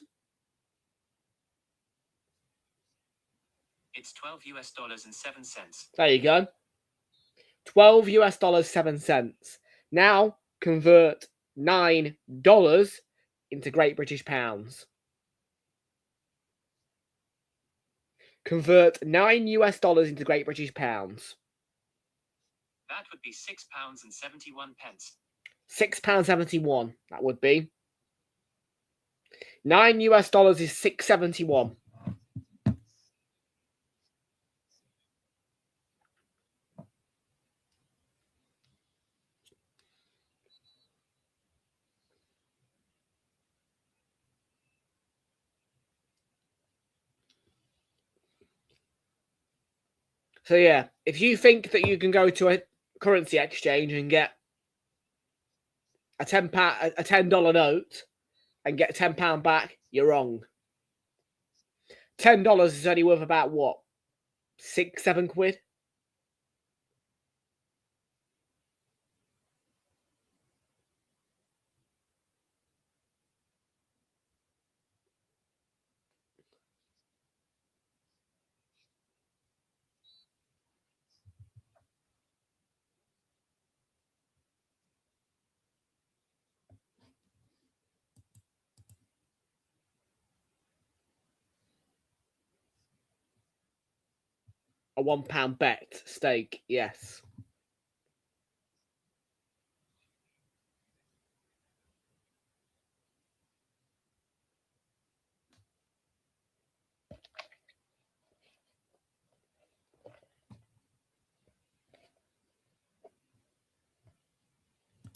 It's $12 and 7 cents. There you go. $12 7 cents. Now convert $9 into Great British pounds. Convert $9 into Great British pounds. That would be £6 and 71 pence. £6.71. That would be. $9 is $6.71. So yeah, if you think that you can go to a currency exchange and get a $10 note and get £10 back, you're wrong. $10 is only worth about what? 6-7 quid? A £1 bet stake, yes.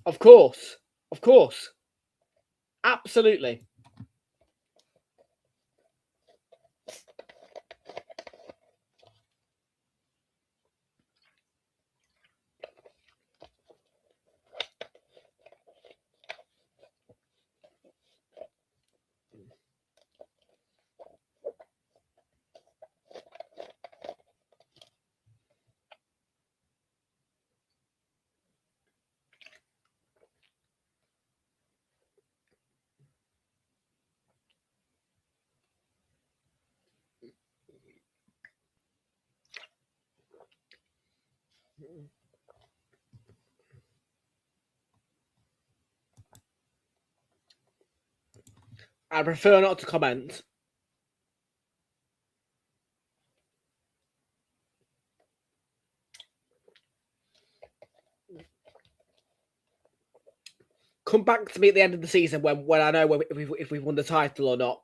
Of course. Of course. Absolutely. I prefer not to comment. Come back to me at the end of the season when I know if we've won the title or not.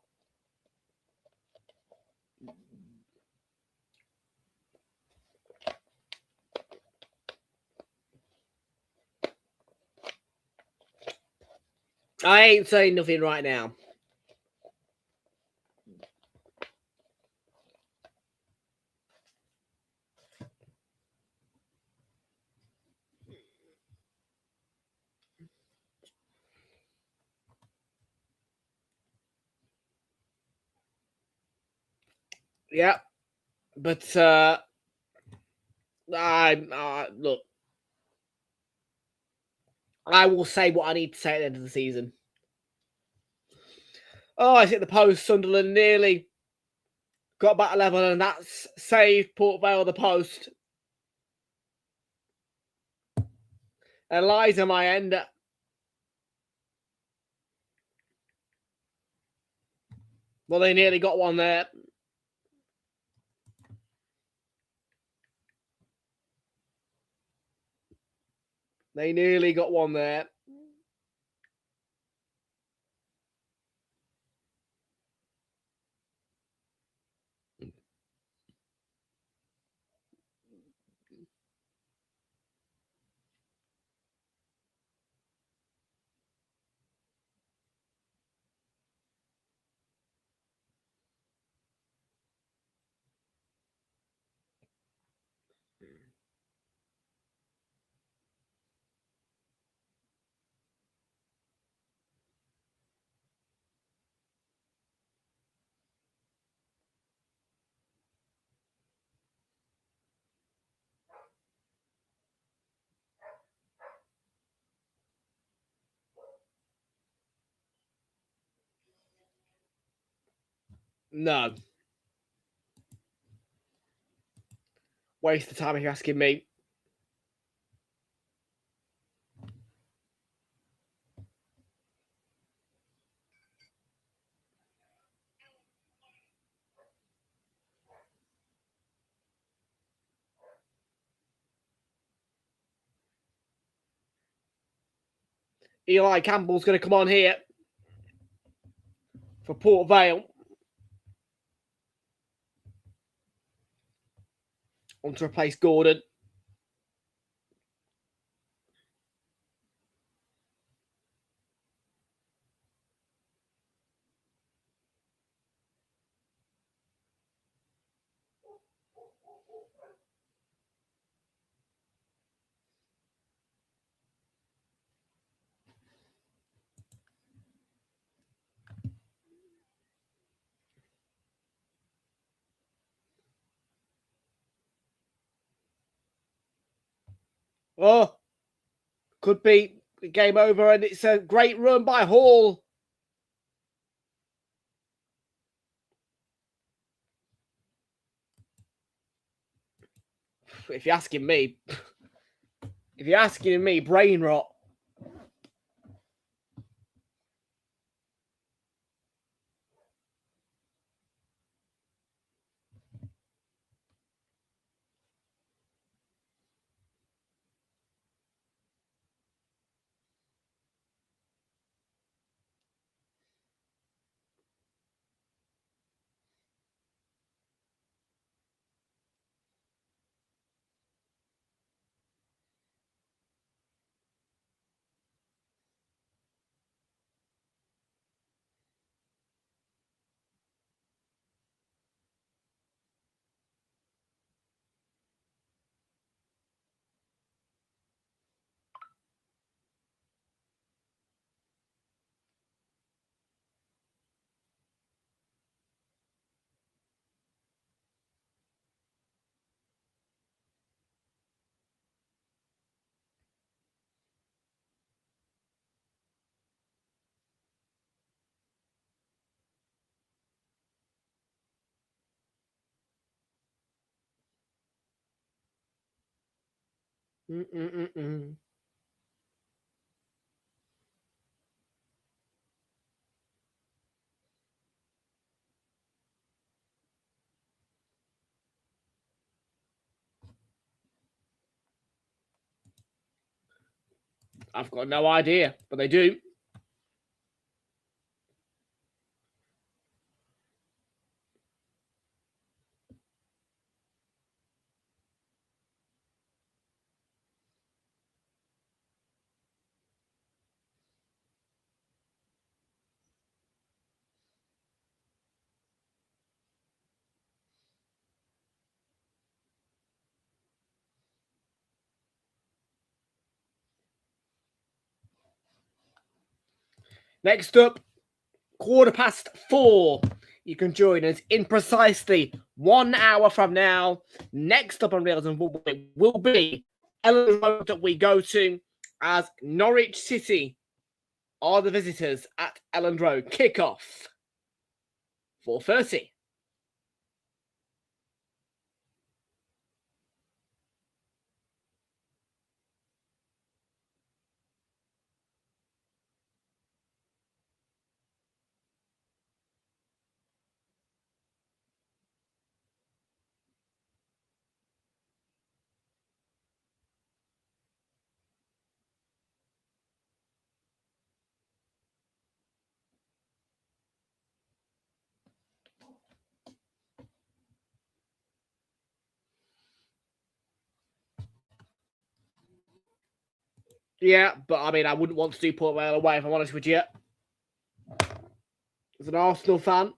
I ain't saying nothing right now. Yeah, but look, I will say what I need to say at the end of the season. Oh, I hit the post. Sunderland nearly got back to level, and that's saved Port Vale the post. And lies on my end. Well, they nearly got one there. They nearly got one there. No. Waste of time if you're asking me. Eli Campbell's going to come on here for Port Vale. On to replace Gordon. Oh, could be game over, and it's a great run by Hall. If you're asking me, brain rot. I've got no idea, but they do. Next up, 4:15. You can join us in precisely 1 hour from now. Next up on Realltom Football, it will be Elland Road that we go to as Norwich City are the visitors at Elland Road. Kickoff 4:30. Yeah, but I mean, I wouldn't want to do Port Vale away if I'm honest with you. As an Arsenal fan.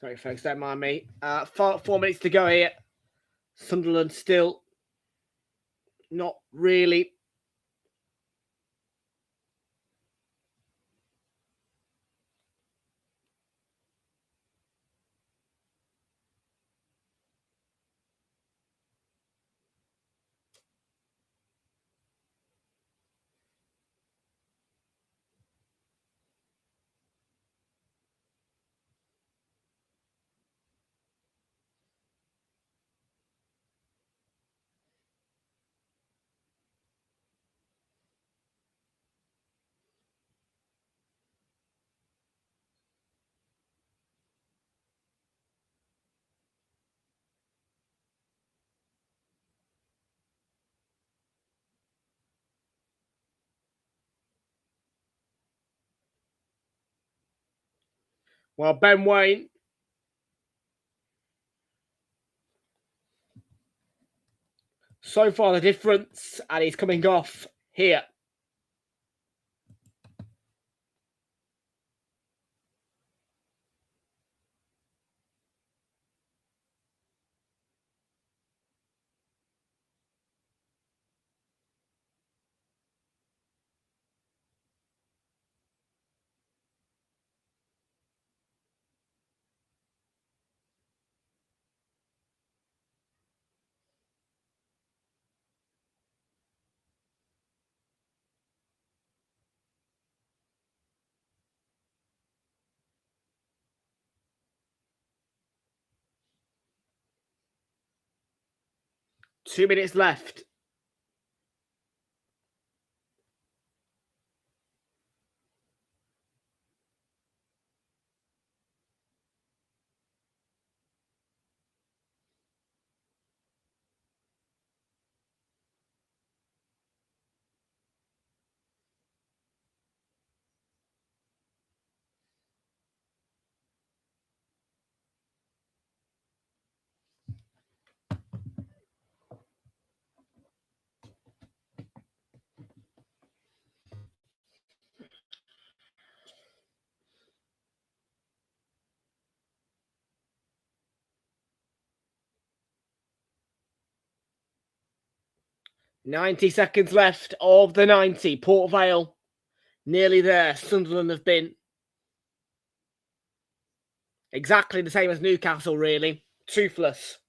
Sorry, folks, don't mind me. 4 minutes to go here. Sunderland still not really. Well, Ben Wayne. So far, the difference, and he's coming off here. Two minutes left. $90 seconds left of the 90. Port Vale nearly there. Sunderland have been exactly the same as Newcastle, really. Toothless.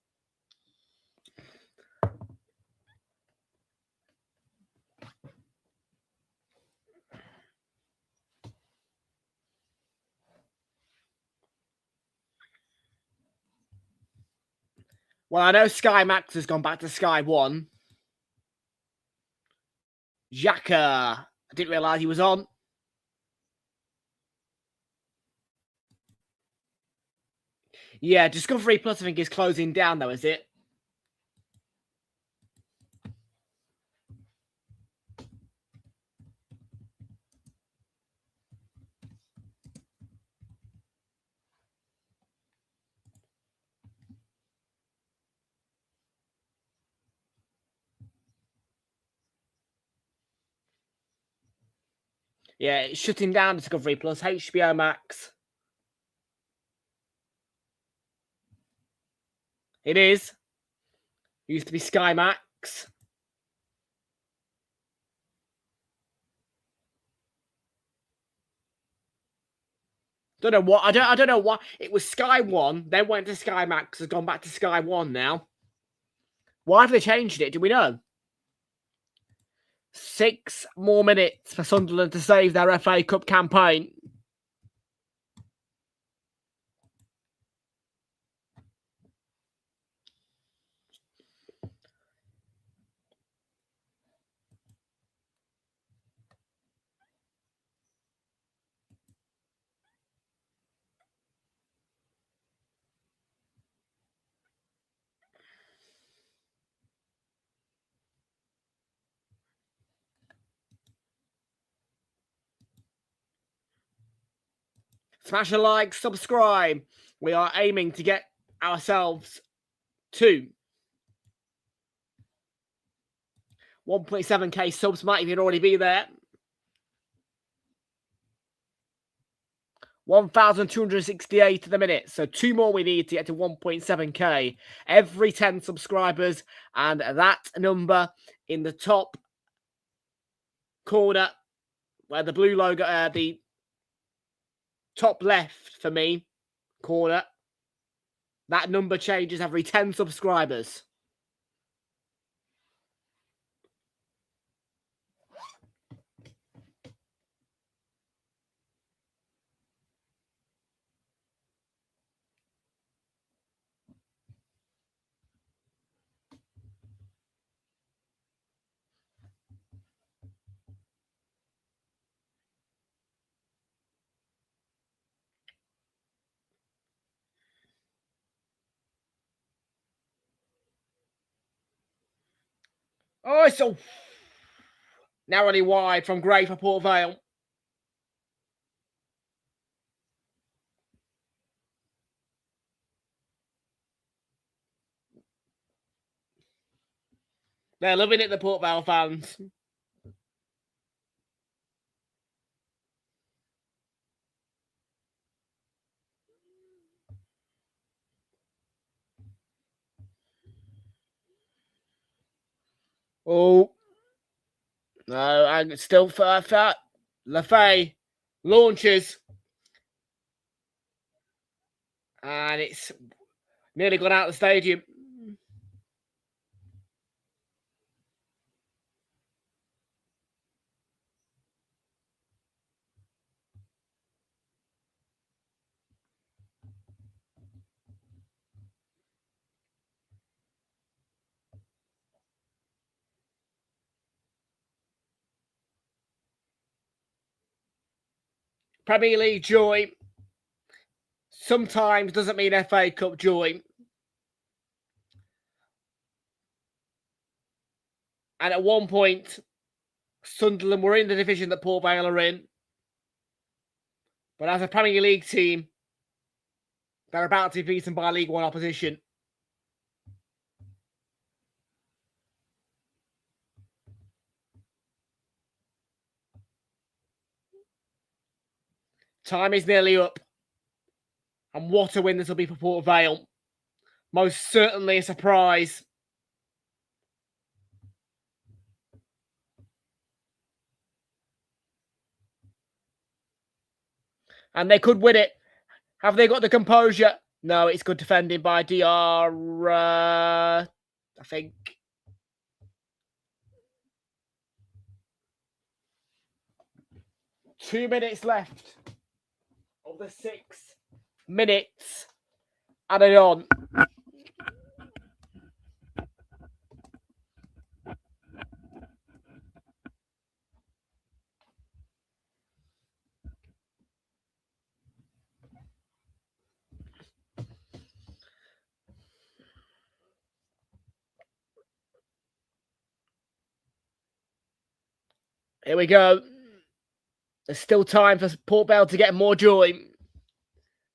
Well, I know Sky Max has gone back to Sky 1. Xhaka. I didn't realise he was on. Yeah, Discovery Plus, I think, is closing down, though, is it? Yeah, it's shutting down Discovery Plus, HBO Max. It is. Used to be Sky Max. Don't know what. I don't know why. It was Sky 1, then went to Sky Max, has gone back to Sky 1 now. Why have they changed it? Do we know? 6 more minutes for Sunderland to save their FA Cup campaign. Smash a like, subscribe. We are aiming to get ourselves to 1.7k subs. Might even already be there. 1,268 at the minute. So 2 more we need to get to 1.7k. Every 10 subscribers. And that number in the top corner, where the blue logo, the top left for me, corner, that number changes every 10 subscribers. Oh, it's so narrowly wide from Gray for Port Vale. They're loving it, the Port Vale fans. Oh. No, and still Lafay launches. And it's nearly gone out of the stadium. Premier League joy sometimes doesn't mean FA Cup joy. And at one point, Sunderland were in the division that Port Vale are in. But as a Premier League team, they're about to be beaten by League One opposition. Time is nearly up. And what a win this will be for Port Vale. Most certainly a surprise. And they could win it. Have they got the composure? No, it's good defending by DR, I think. Two minutes left of the 6 minutes added on. Here we go. There's still time for Port Vale to get more joy.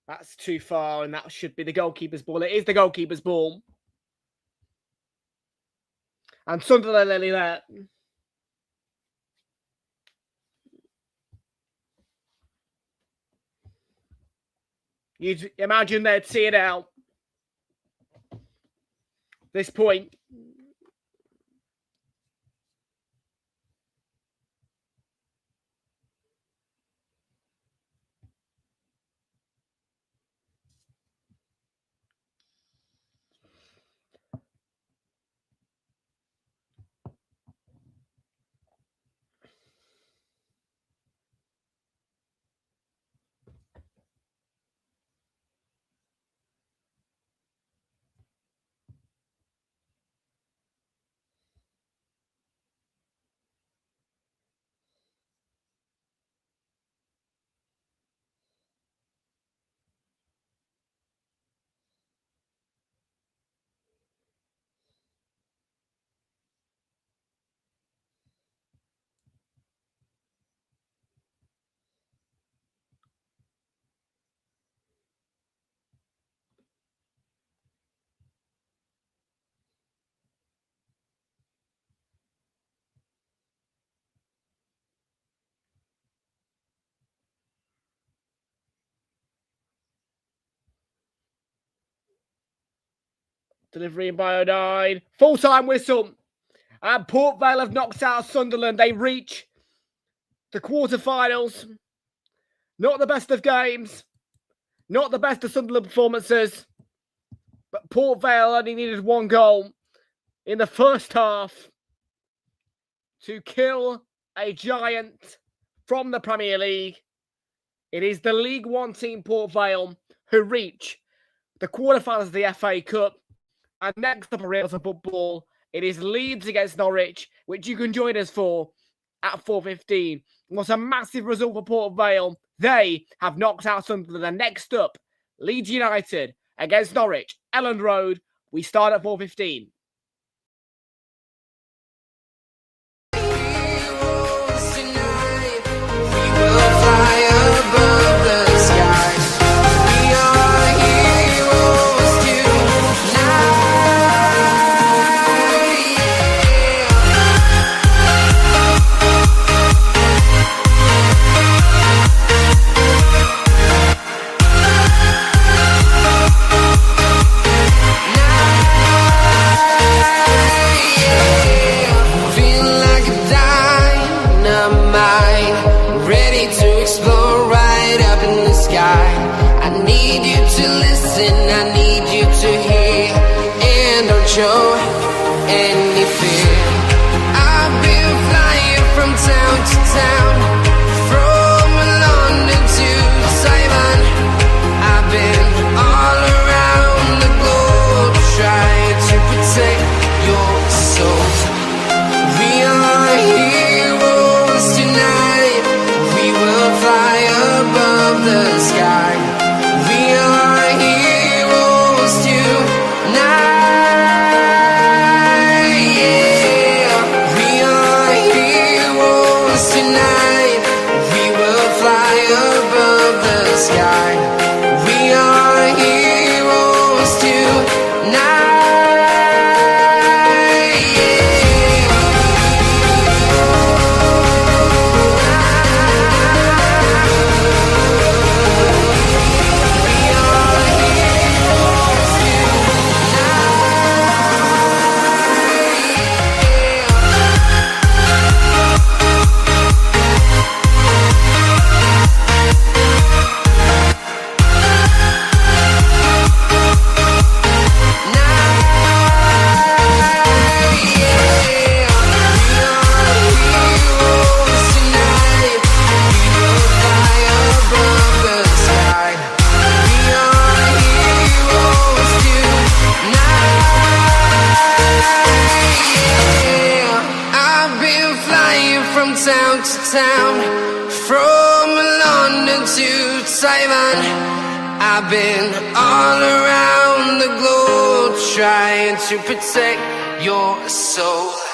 That's too far, and that should be the goalkeeper's ball. It is the goalkeeper's ball. And Sunderland nearly there. You'd imagine they'd see it out. This point. Delivery in Biodine. Full-time whistle. And Port Vale have knocked out Sunderland. They reach the quarterfinals. Not the best of games. Not the best of Sunderland performances. But Port Vale only needed one goal in the first half to kill a giant from the Premier League. It is the League One team Port Vale who reach the quarterfinals of the FA Cup. And next up on Realltom Football, it is Leeds against Norwich, which you can join us for at 4:15. What a massive result for Port Vale. They have knocked out Sunderland. And next up, Leeds United against Norwich, Elland Road. We start at 4:15. I've been all around the globe trying to protect your soul.